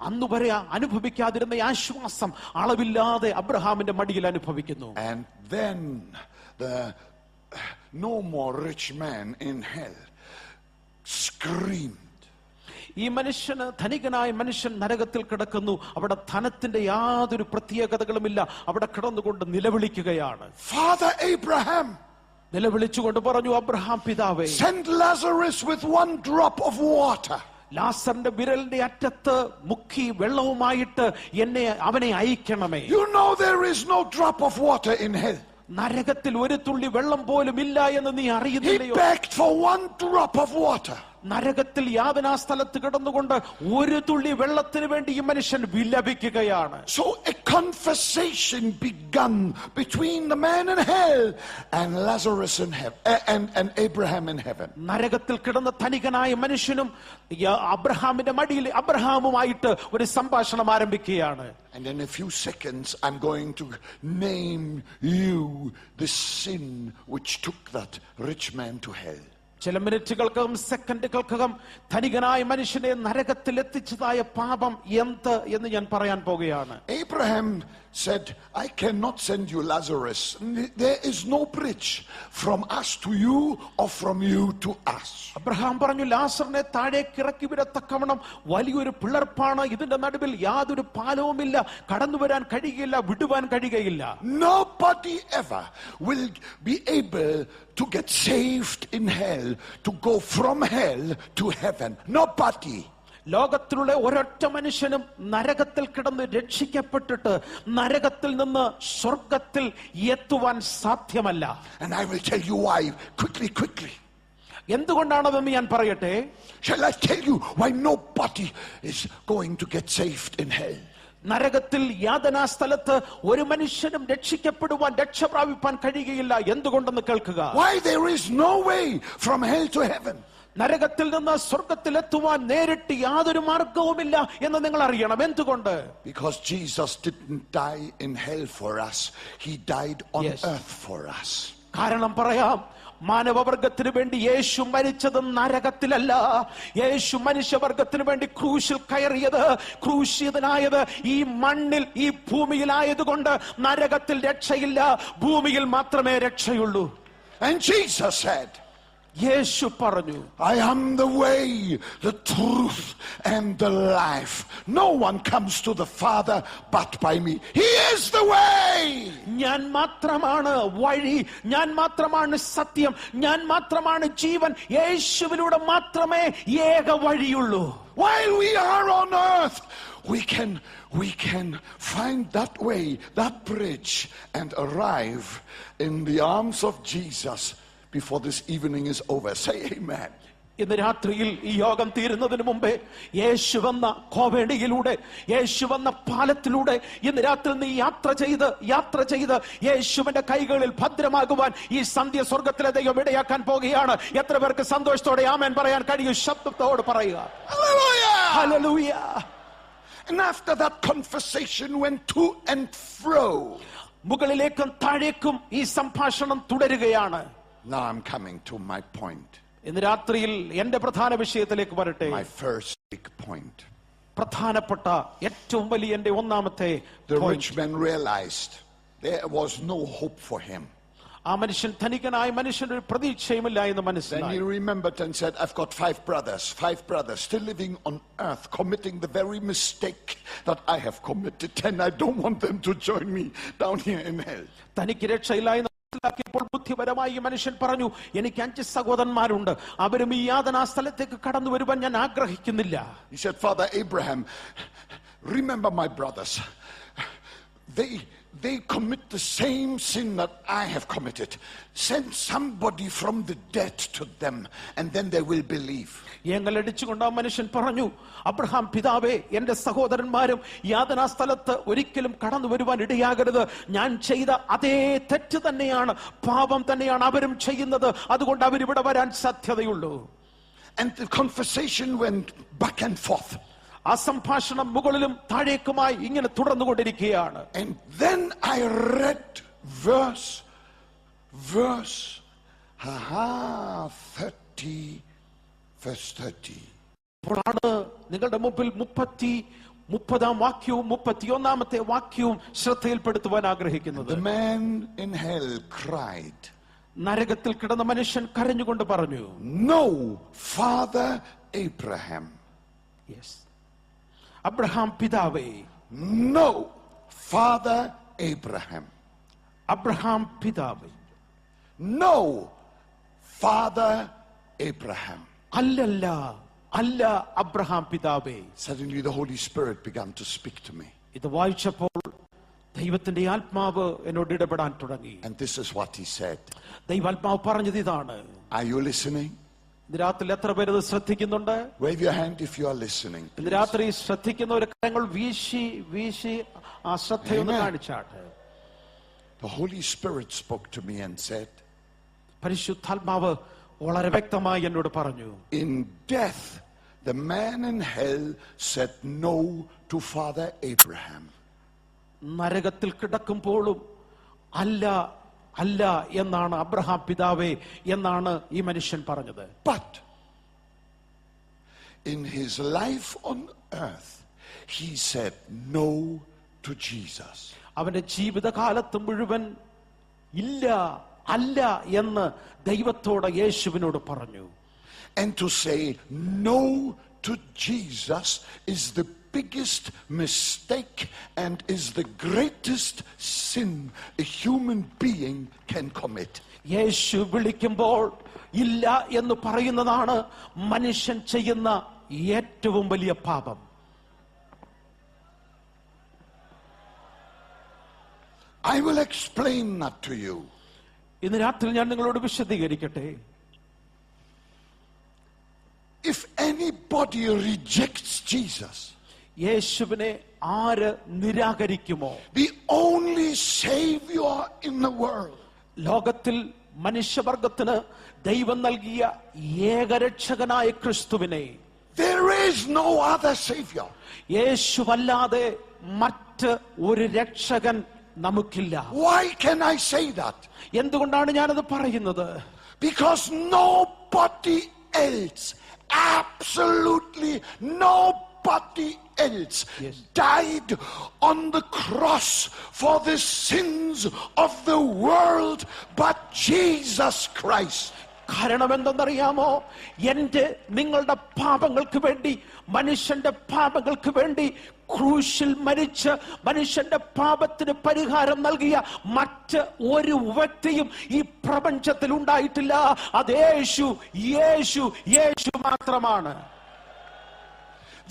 അന്നുവരെ അനുഭവിക്കാതിരുന്ന ആശ്വാസം അളവില്ലാതെ അബ്രഹാമിന്റെ മടിയിൽ അനുഭവിക്കുന്നു. And then the no more rich man in hell screamed. ഈ മനുഷ്യന്, ധനികനായ മനുഷ്യൻ നരകത്തിൽ കിടക്കുന്നു. അവിടെ ധനത്തിന്റെ യാതൊരു പ്രത്യേകതകളുമില്ല. അവിടെ കിടന്നുകൊണ്ട് നിലവിളിക്കുകയാണ്, Father Abraham, നിലവിളിച്ചുകൊണ്ട് പറഞ്ഞു, അബ്രഹാം പിതാവേ, send Lazarus with one drop of water. ലാസറിന്റെ വിരലിന്റെ അറ്റത്ത് മുക്കി വെള്ളവുമായിട്ട് അവനെ അയക്കണമേ. You know there is no drop of water in hell. നരകത്തിൽ ഒരു തുള്ളി വെള്ളം പോലും ഇല്ല എന്ന് നീ He അറിയുന്നില്ലയോ? begged for one drop of water. നരകത്തിൽ യാതനാ സ്ഥലത്ത് കിടന്നുകൊണ്ട് ഒരു തുള്ളി വെള്ളത്തിന് വേണ്ടി ഈ മനുഷ്യൻ വിലപിക്കുകയാണ്. So a conversation begun between the man in hell and Lazarus in heaven, and Abraham in heaven. നരകത്തിൽ കിടന്ന ധനികനായ മനുഷ്യനും അബ്രഹാമിന്റെ മടിയിൽ അബ്രഹാമുമായിട്ട് ഒരു സംഭാഷണം ആരംഭിക്കുകയാണ്. And in a few seconds I'm going to name you the sin which took that rich man to hell. ചില മിനിറ്റുകൾക്കകം സെക്കൻഡുകൾക്കകം ധനികനായ മനുഷ്യനെ നരകത്തിൽ എത്തിച്ചതായ പാപം എന്ത് എന്ന് ഞാൻ പറയാൻ പോകുകയാണ്. Abraham said, I cannot send you Lazarus. There is no bridge from us to you or from you to us. Abraham പറഞ്ഞു, ലാസറിനെ താഴേക്ക് ഇറക്കി വിടത്തക്കവണ്ണം വലിയൊരു പിളർപ്പാണ്, ഇതിന്റെ നടുവിൽ യാതൊരു പാലവുമില്ല, കടന്നു വരാൻ കഴിയുകയില്ല, വിടുവാൻ കഴിയുകയില്ല. Nobody ever will be able to get saved in hell, to go from hell to heaven. Nobody. ലോകത്തിലുള്ള ഒരൊറ്റ മനുഷ്യനും നരകത്തിൽ കിടന്ന് രക്ഷിക്കപ്പെട്ടിട്ട് നരകത്തിൽ നിന്ന് സ്വർഗത്തിൽ എത്തുവാൻ സാധ്യമല്ല. And I will tell you why quickly. എന്തുകൊണ്ടാണതെന്ന് ഞാൻ പറയട്ടെ. Shall I tell you why nobody is going to get saved in hell? നരകത്തിൽ യാതനാ സ്ഥലത്ത് ഒരു മനുഷ്യനും രക്ഷിക്കപ്പെടുവാൻ, രക്ഷ പ്രാപിപ്പാൻ കഴിയുകയില്ല. എന്തുകൊണ്ടെന്ന് കേൾക്കുക. Why there is no way from hell to heaven? നരകത്തിൽ നിന്ന് സ്വർഗത്തിൽ എത്തുവാൻ നേരിട്ട് യാതൊരു മാർഗവുമില്ല എന്ന് നിങ്ങൾ അറിയണം. എന്തുകൊണ്ട്? Because Jesus didn't die in hell for us. He died on earth for us. കാരണം പറയാം, മാനവവർഗത്തിന് വേണ്ടി യേശു മരിച്ചത് നരകത്തിലല്ല. യേശു മനുഷ്യവർഗത്തിന് വേണ്ടി ക്രൂശിൽ കയറിയത്, ക്രൂശിതനായത് ഈ മണ്ണിൽ, ഈ ഭൂമിയിലായതുകൊണ്ട് നരകത്തിൽ രക്ഷയില്ല, ഭൂമിയിൽ മാത്രമേ രക്ഷയുള്ളൂ. And Jesus said, യേശു പറഞ്ഞു, I am the way, the truth and the life. No one comes to the Father but by me. He is the way. ഞാൻ മാത്രമാണ് വഴി, ഞാൻ മാത്രമാണ് സത്യം, ഞാൻ മാത്രമാണ് ജീവൻ. യേശുവിലൂടെ മാത്രമേ ഏക വഴിയുള്ളൂ. While we are on earth, we can find that way, that bridge, and arrive in the arms of Jesus before this evening is over. Say amen. ഇന്ന് രാത്രിയിൽ ഈ യോഗം തീരുന്നതിന് മുമ്പേ യേശു വന്ന കോവേണിയിലൂടെ, യേശു വന്ന പാലത്തിലൂടെ ഇന്ന് രാത്രി നീ യാത്ര ചെയ്ത് യേശുവിന്റെ കൈകളിൽ ഭദ്രമാകുവാൻ ഈ സന്ധ്യ സ്വർഗത്തിലെ ദൈവം ഇടയാക്കാൻ പോകുകയാണ്. എത്ര പേർക്ക് സന്തോഷത്തോടെ ആമേൻ പറയാൻ കഴിയും? ശബ്ദത്തോട് പറയുക. Hallelujah! Hallelujah! And after that conversation went to and fro. മുകളിലേക്കും താഴേക്കും ഈ സംഭാഷണം തുടരുകയാണ്. Now I'm coming to my point. ഇന്ന് രാത്രിയിൽ എന്റെ പ്രധാന വിഷയത്തിലേക്ക് വരട്ടെ. My first big point. പ്രധാനപ്പെട്ട ഏറ്റവും വലിയ എന്റെ ഒന്നാമത്തെ The rich man realized there was no hope for him. ആ മനുഷ്യൻ, ധനികനായ മനുഷ്യൻ, ഒരു പ്രതീക്ഷയുമില്ല എന്ന് Then മനസ്സിലായി. he remembered and said, I've got five brothers still living on earth, committing the very mistake that I have committed, and I don't want them to join me down here in hell. തനിക്ക് രക്ഷയില്ല എന്ന് മനസ്സിലാക്കിയപ്പോൾ ബുദ്ധിപരമായി ഈ മനുഷ്യൻ പറഞ്ഞു, എനിക്ക് 5 സഹോദരന്മാരുണ്ട്, അവരും ഈ യാതനാ സ്ഥലത്തേക്ക് കടന്നു വരുവാൻ ഞാൻ ആഗ്രഹിക്കുന്നില്ല. He said, Father Abraham, remember my brothers. They commit the same sin that I have committed. Send somebody from the dead to them, and then they will believe. ഏങ്ങലടിച്ചുകൊണ്ട് ആ മനുഷ്യൻ പറഞ്ഞു, അബ്രഹാം പിതാവേ, എന്റെ സഹോദരന്മാരും യാതനാ സ്ഥലത്ത് ഒരിക്കലും കടന്നു വരുവാൻ ഇടയാകരുത്. ഞാൻ ചെയ്ത അതേ തെറ്റ് തന്നെയാണ്, പാപം തന്നെയാണ് അവരും ചെയ്യുന്നത്, അതുകൊണ്ട് അവരിവിടെ വരാൻ സാധ്യതയുള്ളൂ. And the conversation went back and forth. ആ സംഭാഷണം മുകളിലും താഴേക്കുമായി ഇങ്ങനെ തുടർന്നുകൊണ്ടിരിക്കുകയാണ്. And then I read verse 30. അപ്പോഴാണ് നിങ്ങളുടെ മുമ്പിൽ 30-ാം വാക്യവും 31-ാമത്തെ വാക്യവും ശ്രദ്ധയിൽപ്പെടുത്തുവാൻ ആഗ്രഹിക്കുന്നത്. The man in hell cried. നരകത്തിൽ കിടന്ന മനുഷ്യൻ കരഞ്ഞുകൊണ്ട് പറഞ്ഞു, No, Father Abraham. Yes. Abraham പിതാവേ. No, Father Abraham. അബ്രഹാം പിതാവേ. No, Father Abraham. അല്ല അബ്രഹാം പിതാവേ. Suddenly the Holy Spirit began to speak to me. ഇത് വായിച്ചപ്പോൾ ദൈവത്തിന്റെ ആത്മാവ് എന്നോട് ഇടപെടാൻ തുടങ്ങി. And this is what he said. ദൈവാത്മാവ് പറഞ്ഞത് ഇതാണ്. Are you listening? ഇന്ന് രാത്രി എത്ര പേര് ഇത് ശ്രദ്ധിക്കുന്നുണ്ട്? Wave your hand if you are listening. ഇന്ന് രാത്രി ശ്രദ്ധിക്കുന്നവരെ കരങ്ങൾ വീശി ആ ശ്രദ്ധയൊന്ന് കാണിച്ചാട്ടെ. The Holy Spirit spoke to me and said, പരിശുദ്ധാത്മാവ് വളരെ വ്യക്തമായി എന്നോട് പറഞ്ഞു, in death the man in hell said no to Father Abraham. നരകത്തിൽ കിടക്കുമ്പോഴും അല്ല എന്നാണ് അബ്രഹാം പിതാവേ എന്നാണ് ഈ മനുഷ്യൻ പറഞ്ഞത്. But in his life on earth he said no to Jesus. അവന്റെ ജീവിതകാലത്ത് മുഴുവൻ അല്ല എന്ന് ദൈവത്തോട് യേശുവിനോട് പറഞ്ഞു. And to say no to Jesus is the biggest mistake and is the greatest sin a human being can commit. യേശു വിളിക്കുമ്പോൾ ഇല്ല എന്ന് പറയുന്നതാണ് മനുഷ്യൻ ചെയ്യുന്ന ഏറ്റവും വലിയ പാപം. I will explain that to you. ഇന്ന് രാത്രി ഞാൻ നിങ്ങളോട് വിശദീകരിക്കട്ടെ. If anybody rejects Jesus, യേശുവിനെ ആര് നിരാകരിക്കുമോ, the only savior in the world, ലോകത്തിൽ മനുഷ്യവർഗത്തിന് ദൈവം നൽകിയ ഏകരക്ഷകനായ ക്രിസ്തുവിനെ, there is no other savior. യേശുവല്ലാതെ മറ്റ് ഒരു രക്ഷകൻ നമുക്കില്ല. Why can I say that? എന്തുകൊണ്ടാണ് ഞാനത് പറയുന്നത്? Because nobody else, absolutely nobody else, died on the cross for the sins of the world but Jesus Christ. കാരണം എന്തെന്നറിയാമോ? എന്റെ നിങ്ങളുടെ പാപങ്ങൾക്ക് വേണ്ടി, മനുഷ്യന്റെ പാപങ്ങൾക്ക് വേണ്ടി ക്രൂശിൽ മരിച്ച് മനുഷ്യന്റെ പാപത്തിന് പരിഹാരം നൽകിയ മറ്റ് ഒരു വ്യക്തിയും ഈ പ്രപഞ്ചത്തിൽ ഉണ്ടായിട്ടില്ല. അത് യേശു മാത്രമാണ്.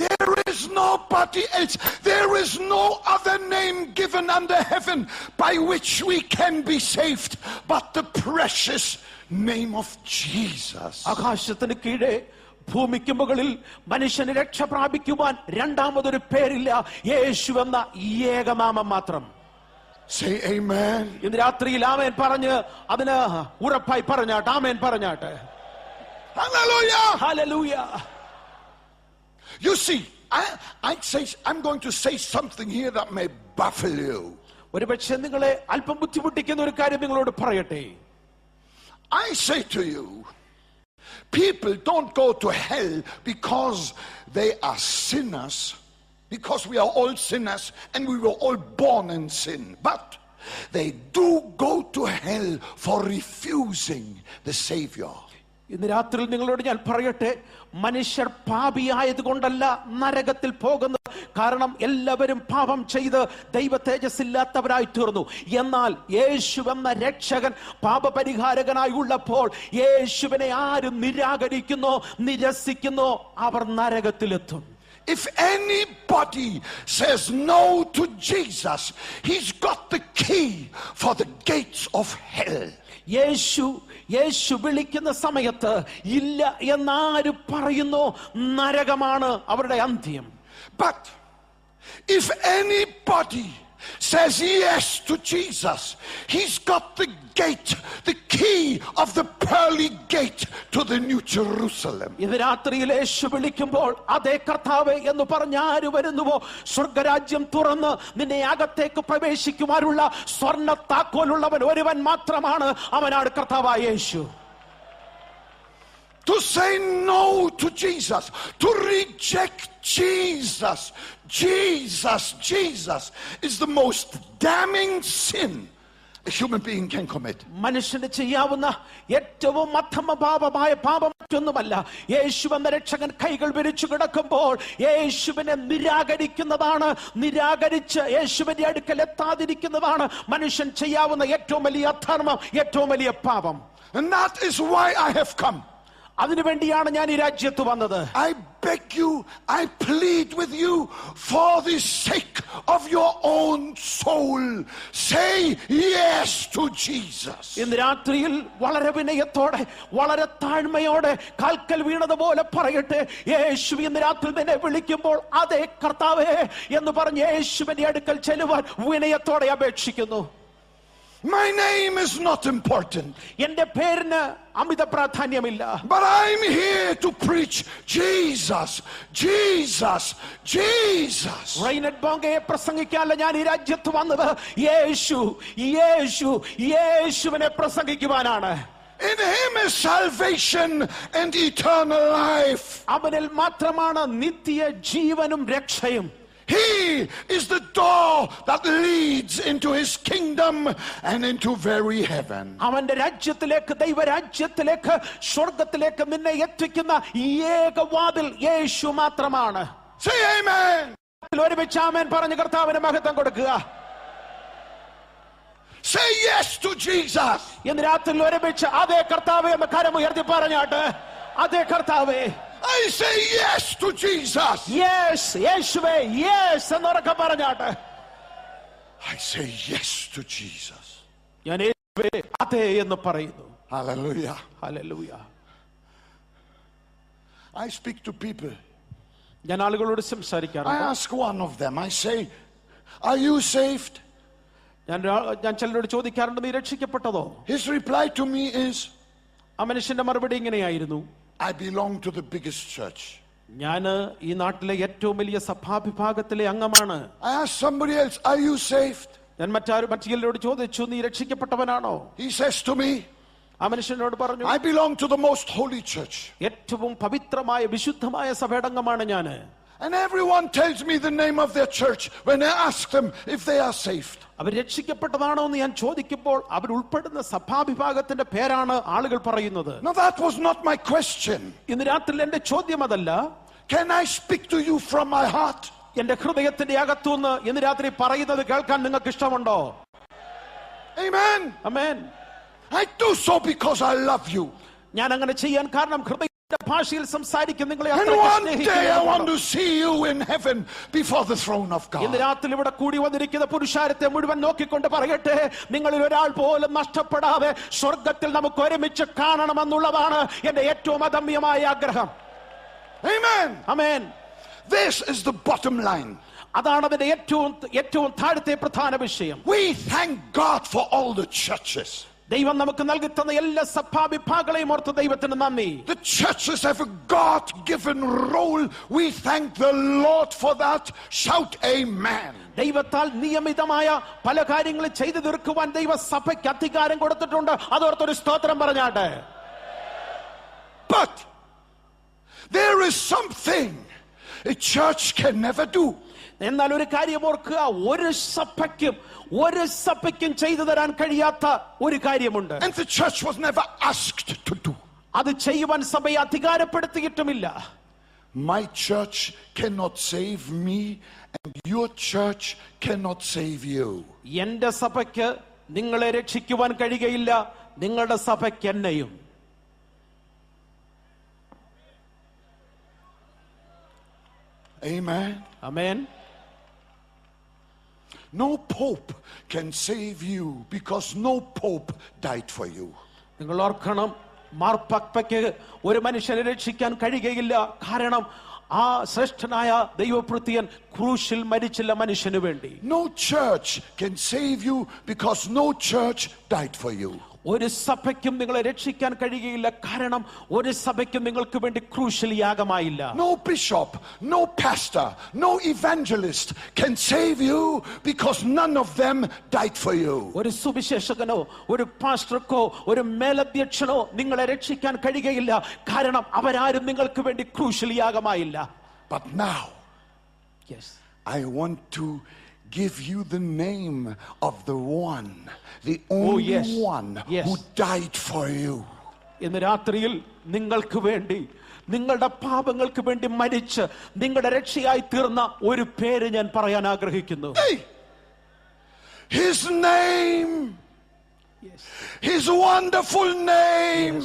There is nobody else. There is no other name given under heaven by which we can be saved but the precious name of Jesus. ആകാശത്തിന് കീഴെ ഭൂമിക്ക് മുകളിൽ മനുഷ്യന് രക്ഷ പ്രാപിക്കുവാൻ രണ്ടാമതൊരു പേരില്ല, യേശു എന്ന ഏകനാമം മാത്രം. Say amen. ഇന്ന് രാത്രിയിൽ ആമേൻ പറഞ്ഞ് അതിന് ഉറപ്പായി പറഞ്ഞാട്ടെ. ആമേൻ പറഞ്ഞാട്ടെ. Hallelujah. Hallelujah. You see, I'm going to say something here that may baffle you. ഒരുപക്ഷെ നിങ്ങളെ അല്പം ബുദ്ധിമുട്ടിക്കുന്ന ഒരു കാര്യം നിങ്ങളോട് പറയട്ടെ. I say to you, people don't go to hell because they are sinners, because we are all sinners and we were all born in sin. But they do go to hell for refusing the Savior. ഇന്ന് രാത്രി നിങ്ങളോട് ഞാൻ പറയട്ടെ, മനുഷ്യർ പാപിയായതുകൊണ്ടല്ല നരകത്തിൽ പോകുന്നത്. കാരണം എല്ലാവരും പാപം ചെയ്ത് ദൈവ തേജസ്സില്ലാത്തവരായി തീർന്നു. എന്നാൽ യേശു എന്ന രക്ഷകൻ പാപപരിഹാരകനായി ഉള്ളപ്പോൾ യേശുവിനെ ആരും നിരാകരിക്കുന്നോ നിരസിക്കുന്നോ അവർ നരകത്തിലെത്തും. If anybody says no to Jesus, he's got the key for the gates of hell. യേശു വിളിക്കുന്ന സമയത്ത് ഇല്ല എന്നാര് പറയുന്നു, നരകമാണ് അവരുടെ അന്ത്യം. But if anybody says yes to Jesus, he's got the gate, the key of the pearly gate to the New Jerusalem. ഇത് രാത്രിയിൽ യേശു വിളിക്കുമ്പോൾ അതേ കർത്താവേ എന്ന് പറഞ്ഞ ആര് വരുന്നുവോ, സ്വർഗരാജ്യം തുറന്ന് നിന്നെ അകത്തേക്ക് പ്രവേശിക്കുവാനുള്ള സ്വർണ്ണ താക്കോലുള്ളവൻ ഒരുവൻ മാത്രമാണ്, അവനാണ് കർത്താവായ യേശു. To say no to Jesus, to reject Jesus is the most damning sin a human being can commit. മനുഷ്യന് ചെയ്യാവുന്ന ഏറ്റവും അധമഭാവമായ പാപം മറ്റൊന്നുമല്ല. യേശു എന്ന രക്ഷകൻ കൈകൾ വിരിച്ചു കിടക്കുമ്പോൾ യേശുവിനെ നിരാകരിക്കുന്നതാണ്, നിരാകരിച്ച് യേശുവിന്റെ അടുക്കൽ എത്താതിരിക്കുന്നതാണ് മനുഷ്യൻ ചെയ്യാവുന്ന ഏറ്റവും വലിയ അധർമ്മം, ഏറ്റവും വലിയ പാപം. And that is why I have come. അതിനുവേണ്ടിയാണ് ഞാൻ ഈ രാജ്യത്ത് വന്നത്. I beg you, I plead with you for the sake of your own soul. Say yes to Jesus. ഇന്ന് രാത്രിയിൽ വളരെ വിനയത്തോടെ, വളരെ താഴ്മയോടെ കാൽക്കൽ വീണതുപോലെ പറയട്ടെ, യേശു ഇന്ന് രാത്രി നിന്നെ വിളിക്കുമ്പോൾ അതേ കർത്താവേ എന്ന് പറഞ്ഞ് യേശുവിന്റെ അടുക്കൽ ചെല്ലുവാൻ വിനയത്തോടെ അപേക്ഷിക്കുന്നു. My name is not important. എന്റെ പേരിന് അമിത പ്രാധാന്യമില്ല. But I'm here to preach Jesus, Jesus, Jesus. റൈനഡ് ബോങ്കയെ പ്രസംഗിക്കാനല്ല ഞാൻ ഈ രാജ്യത്ത് വന്നത്. യേശു, യേശു, യേശുവിനെ പ്രസംഗിക്കുവാനാണ്. In him is salvation and eternal life. അവനിൽ മാത്രമാണ് നിത്യ ജീവനും രക്ഷയും. He is the door that leads into his kingdom and into very heaven. അവന്റെ രാജ്യത്തിലേക്ക്, ദൈവരാജ്യത്തിലേക്ക്, സ്വർഗത്തിലേക്ക് നിന്നെ എത്തിക്കുന്ന ഏക വാതിൽ യേശു മാത്രമാണ്. Say amen. ഒരുമിച്ച് ആമേൻ പറഞ്ഞ് കർത്താവിന് മഹത്വം കൊടുക്കുക. Say yes to Jesus. ഇന്ന് രാത്രി ഒരുമിച്ച് അതേ കർത്താവേ എന്ന് കരമുയർത്തി പറഞ്ഞാട്ട്, അതേ കർത്താവേ. I say yes to Jesus. Yes, യേശുവേ, yes എന്നൊക്കെ പറഞ്ഞാട്ട്. I say yes to Jesus. ഞാൻ യേശുവേ അതേ എന്ന് പറയുന്നു. Hallelujah. Hallelujah. I speak to people. ഞാൻ ആളുകളോട് I സംസാരിക്കാറുണ്ട്. ask one of them, I say, are you saved? ഞാൻ ചിലരോട് ചോദിക്കാറുണ്ട്, നീ രക്ഷിക്കപ്പെട്ടതോ? His reply to me is, ആ മനുഷ്യന്റെ മറുപടി ഇങ്ങനെയായിരുന്നു, I belong to the biggest church. ഞാൻ ഈ നാട്ടിലെ ഏറ്റവും വലിയ സഭാവിഭാഗത്തിലെ അംഗമാണ്. I ask somebody else, are you saved? ഞാൻ മറ്റു ചിലരോട് ചോദിച്ചു, നീ രക്ഷിക്കപ്പെട്ടവനാണോ? He says to me, ആ മനുഷ്യനോട് പറഞ്ഞു, I belong to the most holy church. ഏറ്റവും പവിത്രമായ വിശുദ്ധമായ സഭയടംഗമാണ് ഞാൻ. And everyone tells me the name of their church when I ask them if they are saved. അവർ രക്ഷിക്കപ്പെട്ടതാണോ എന്ന് ഞാൻ ചോദിക്കുമ്പോൾ അവർ ഉൾപ്പെടുന്ന സഭാവിഭാഗത്തിന്റെ പേരാണ് ആളുകൾ പറയുന്നത്. Now that was not my question. ഇന്ന് രാത്രി എന്റെ ചോദ്യം അതല്ല. Can I speak to you from my heart? എന്റെ ഹൃദയത്തിന്റെ അകത്തുനിന്ന് ഇന്ന് രാത്രി പറയുന്നത് കേൾക്കാൻ നിങ്ങൾക്ക് ഇഷ്ടമുണ്ടോ? Amen. Amen. I do so because I love you. ഞാൻ അങ്ങനെ ചെയ്യാൻ കാരണം ഹൃദയത്തിന്റെ ഭാഷയിൽ സംസാരിക്കും നിങ്ങളെ. And one day I want to see you in heaven before the throne of God. ഇന്ന് രാത്രി ഇവിടെ കൂടി വന്നിരിക്കുന്ന പുരുഷാരത്തെ മുഴുവൻ നോക്കിക്കൊണ്ട് പറയട്ടെ, നിങ്ങളിൽ ഒരാൾ പോലും നഷ്ടപ്പെടാതെ സ്വർഗത്തിൽ നമുക്ക് ഒരുമിച്ച് കാണണമെന്നുള്ളതാണ് എന്റെ ഏറ്റവും അദമ്യമായ ആഗ്രഹം. Amen. Amen. This is the bottom line. അതാണ് അതിന്റെ ഏറ്റവും താഴത്തെ പ്രധാന വിഷയം. We thank God for all the churches. ദൈവം നമുക്ക് നൽകി തന്ന എല്ലാ സഭാവിഭാഗങ്ങളെയും ഓർത്ത് ദൈവത്തിന് നന്ദി. The churches have a God-given role. We thank the Lord for that. Shout amen. ദൈവത്താൽ നിയമിതമായ പല കാര്യങ്ങളും ചെയ്തു തീർക്കുവാൻ ദൈവസഭയ്ക്ക് അധികാരം കൊടുത്തിട്ടുണ്ട്. അതോർത്തൊരു സ്തോത്രം പറഞ്ഞാട്ടെ. But there is something a church can never do. എന്നാൽ ഒരു കാര്യം ഓർക്കുക, ഒരു സഭയ്ക്കും ചെയ്തു തരാൻ കഴിയാത്ത ഒരു കാര്യമുണ്ട്. And the church was never asked to do. അത് ചെയ്യുവാൻ സഭയെ അധികാരപ്പെടുത്തിയിട്ടുമില്ല. My church cannot save me and your church cannot save you. എന്റെ സഭയ്ക്ക് നിങ്ങളെ രക്ഷിക്കുവാൻ കഴിയുകയില്ല, നിങ്ങളുടെ സഭയ്ക്ക് എന്നെയും. Amen. Amen. No pope can save you because no pope died for you. നിങ്ങൾ ഓർക്കണം, മാർപ്പാപ്പയ്ക്ക് ഒരു മനുഷ്യനെ രക്ഷിക്കാൻ കഴിയുകയില്ല. കാരണം ആ ശ്രേഷ്ഠനായ ദൈവഭൃത്യൻ ക്രൂശിൽ മരിച്ചില്ല മനുഷ്യന് വേണ്ടി. No church can save you because no church died for you. ഒരു സഭയ്ക്കും നിങ്ങളെ രക്ഷിക്കാൻ കഴിയുകയില്ല, കാരണം ഒരു സഭയ്ക്കും നിങ്ങൾക്ക് വേണ്ടി ക്രൂശിൽ യാഗമായില്ല. No bishop, no pastor, no evangelist can save you because none of them died for you. ഒരു സുവിശേഷകനോ ഒരു പാസ്റ്റർക്കോ ഒരു മേലധ്യക്ഷനോ നിങ്ങളെ രക്ഷിക്കാൻ കഴിയുകയില്ല, കാരണം അവരാരും നിങ്ങൾക്ക് വേണ്ടി ക്രൂശിൽ യാഗമായില്ല. But now, Yes. I want to give you the name of the one, the only one who died for you. ഇന്ന് രാത്രിയിൽ നിങ്ങൾക്ക് വേണ്ടി, നിങ്ങളുടെ പാപങ്ങൾക്ക് വേണ്ടി മരിച്ച് നിങ്ങളുടെ രക്ഷയായി തീർന്ന ഒരു പേര് ഞാൻ പറയാൻ ആഗ്രഹിക്കുന്നു. His name, his wonderful name,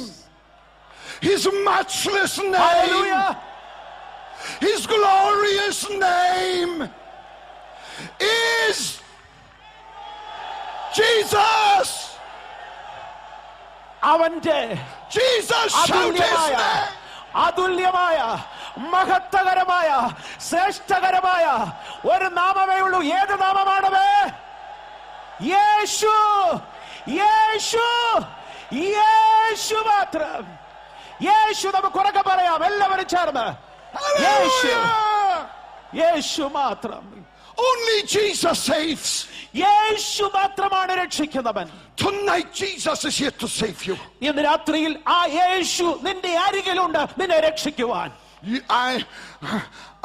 his matchless name, Hallelujah. his glorious name is Jesus. അവന്റെ Jesus, shout his name. അതുല്യമായ മഹത്വകരമായ ശ്രേഷ്ഠകരമായ ഒരു നാമമേ ഉള്ളൂ. ഏത് നാമമാണത്? യേശു. യേശു, യേശു മാത്രം. യേശു നമുക്ക് ഉറക്കെ പറയാം എല്ലാവരും ചേർന്ന്. യേശു, യേശു മാത്രം. Only Jesus saves. യേശു മാത്രമാണ് രക്ഷിക്കുന്നവൻ. Tonight Jesus is here to save you. ഇന്ന് രാത്രിയിൽ ആ യേശു നിന്റെ അരികിലുണ്ട് നിന്നെ രക്ഷിക്കുവാൻ.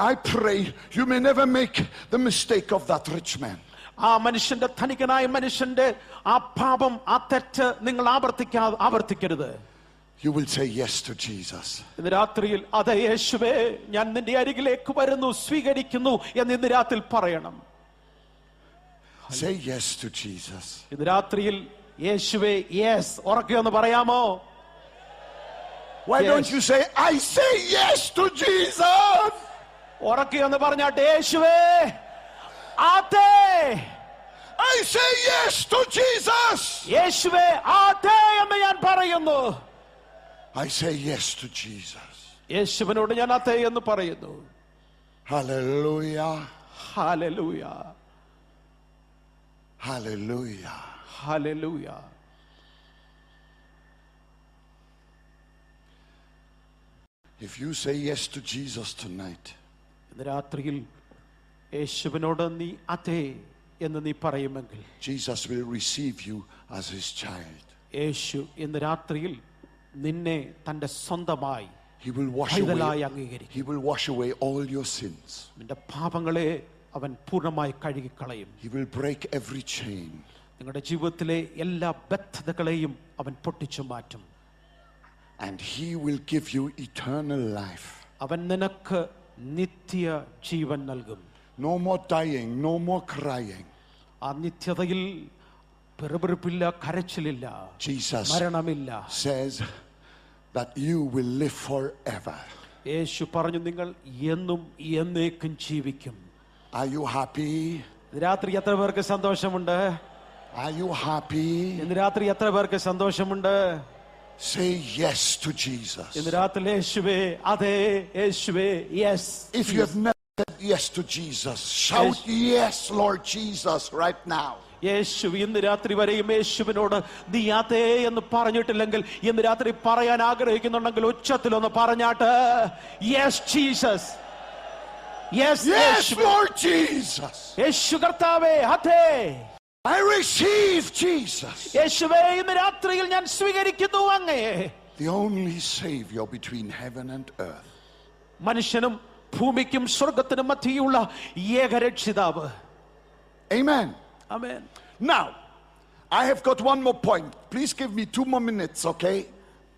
I pray you may never make the mistake of that rich man. ആ മനുഷ്യന്റെ, ധനികനായ മനുഷ്യന്റെ ആ പാപം, ആ തെറ്റ് നിങ്ങൾ ആവർത്തിക്കരുത്. You will say yes to Jesus. ഇന്ന് രാത്രിയിൽ അതെ യേശുവേ, ഞാൻ നിന്റെ അരികിലേക്ക് വരുന്നു, സ്വീകരിക്കുന്നു എന്ന് ഇന്ന് രാത്രിയിൽ പറയണം. Say yes to Jesus. ഇന്ന് രാത്രിയിൽ യേശുവേ യെസ് ഉറക്കെ ഒന്ന് പറയാമോ? Why don't you say, I say yes to Jesus? ഉറക്കെ ഒന്ന് പറഞ്ഞാട്ടെ, യേശുവേ അതെ. I say yes to Jesus. യേശുവേ അതെ എന്ന് ഞാൻ പറയുന്നു. I say yes to Jesus. യേശുവിനോട് ഞാൻ അതെ എന്ന് പറയുന്നു. Hallelujah. Hallelujah. Hallelujah. Hallelujah. If you say yes to Jesus tonight, ഇന്ന് രാത്രിയിൽ യേശുവിനോട് നീ അതെ എന്ന് നീ പറയുമെങ്കിൽ Jesus will receive you as his child. യേശു ഇന്ന് രാത്രിയിൽ നിന്നെ തന്റെ സ്വന്തമായി He will അംഗീകരിക്കും. He will wash away all your sins. നിന്റെ പാപങ്ങളെ അവൻ പൂർണ്ണമായി കഴുകിക്കളയും. He will break every chain. നിങ്ങളുടെ ജീവിതത്തിലെ എല്ലാ ബദ്ധതകളെയും അവൻ പൊട്ടിച്ചു മാറ്റും. And he will give you eternal life. അവൻ നിനക്ക് നിത്യ ജീവൻ നൽകും. No more dying, no more crying. ആ നിത്യതയിൽ പെറുപെറുപ്പില്ല, കരച്ചിലില്ല, മരണമില്ല. Jesus says that you will live forever. യേശു പറഞ്ഞു നിങ്ങൾ എന്നും എന്നേക്കും ജീവിക്കും. Are you happy? രാത്രി എത്ര പേർക്ക് സന്തോഷമുണ്ട്? Are you happy? ഇന്ന് രാത്രി എത്ര പേർക്ക് സന്തോഷമുണ്ട്? Say yes to Jesus. ഇന്ന് രാത്രി യേശുവേ അതെ, യേശുവേ yes. If you have never said yes to Jesus, shout yes, Lord Jesus, right now. യേശു ഇന്ന് രാത്രി വരെയും യേശുവിനോട് നീ അതെ എന്ന് പറഞ്ഞിട്ടില്ലെങ്കിൽ ഇന്ന് രാത്രി പറയാൻ ആഗ്രഹിക്കുന്നുണ്ടെങ്കിൽ ഉച്ചത്തിലൊന്ന് പറഞ്ഞാട്ട് yes Jesus. Yes, Lord Jesus. യേശു കർത്താവേ അതെ. I receive Jesus. യേശുവേ ഇന്ന് രാത്രിയിൽ ഞാൻ സ്വീകരിക്കുന്നു അങ്ങയെ. The only Savior between heaven and earth. മനുഷ്യനും ഭൂമിക്കും സ്വർഗത്തിനും മധ്യയുള്ള ഏകരക്ഷിതാവ്. Amen. Amen. Now, I have got one more point. Please give me 2 more minutes, okay?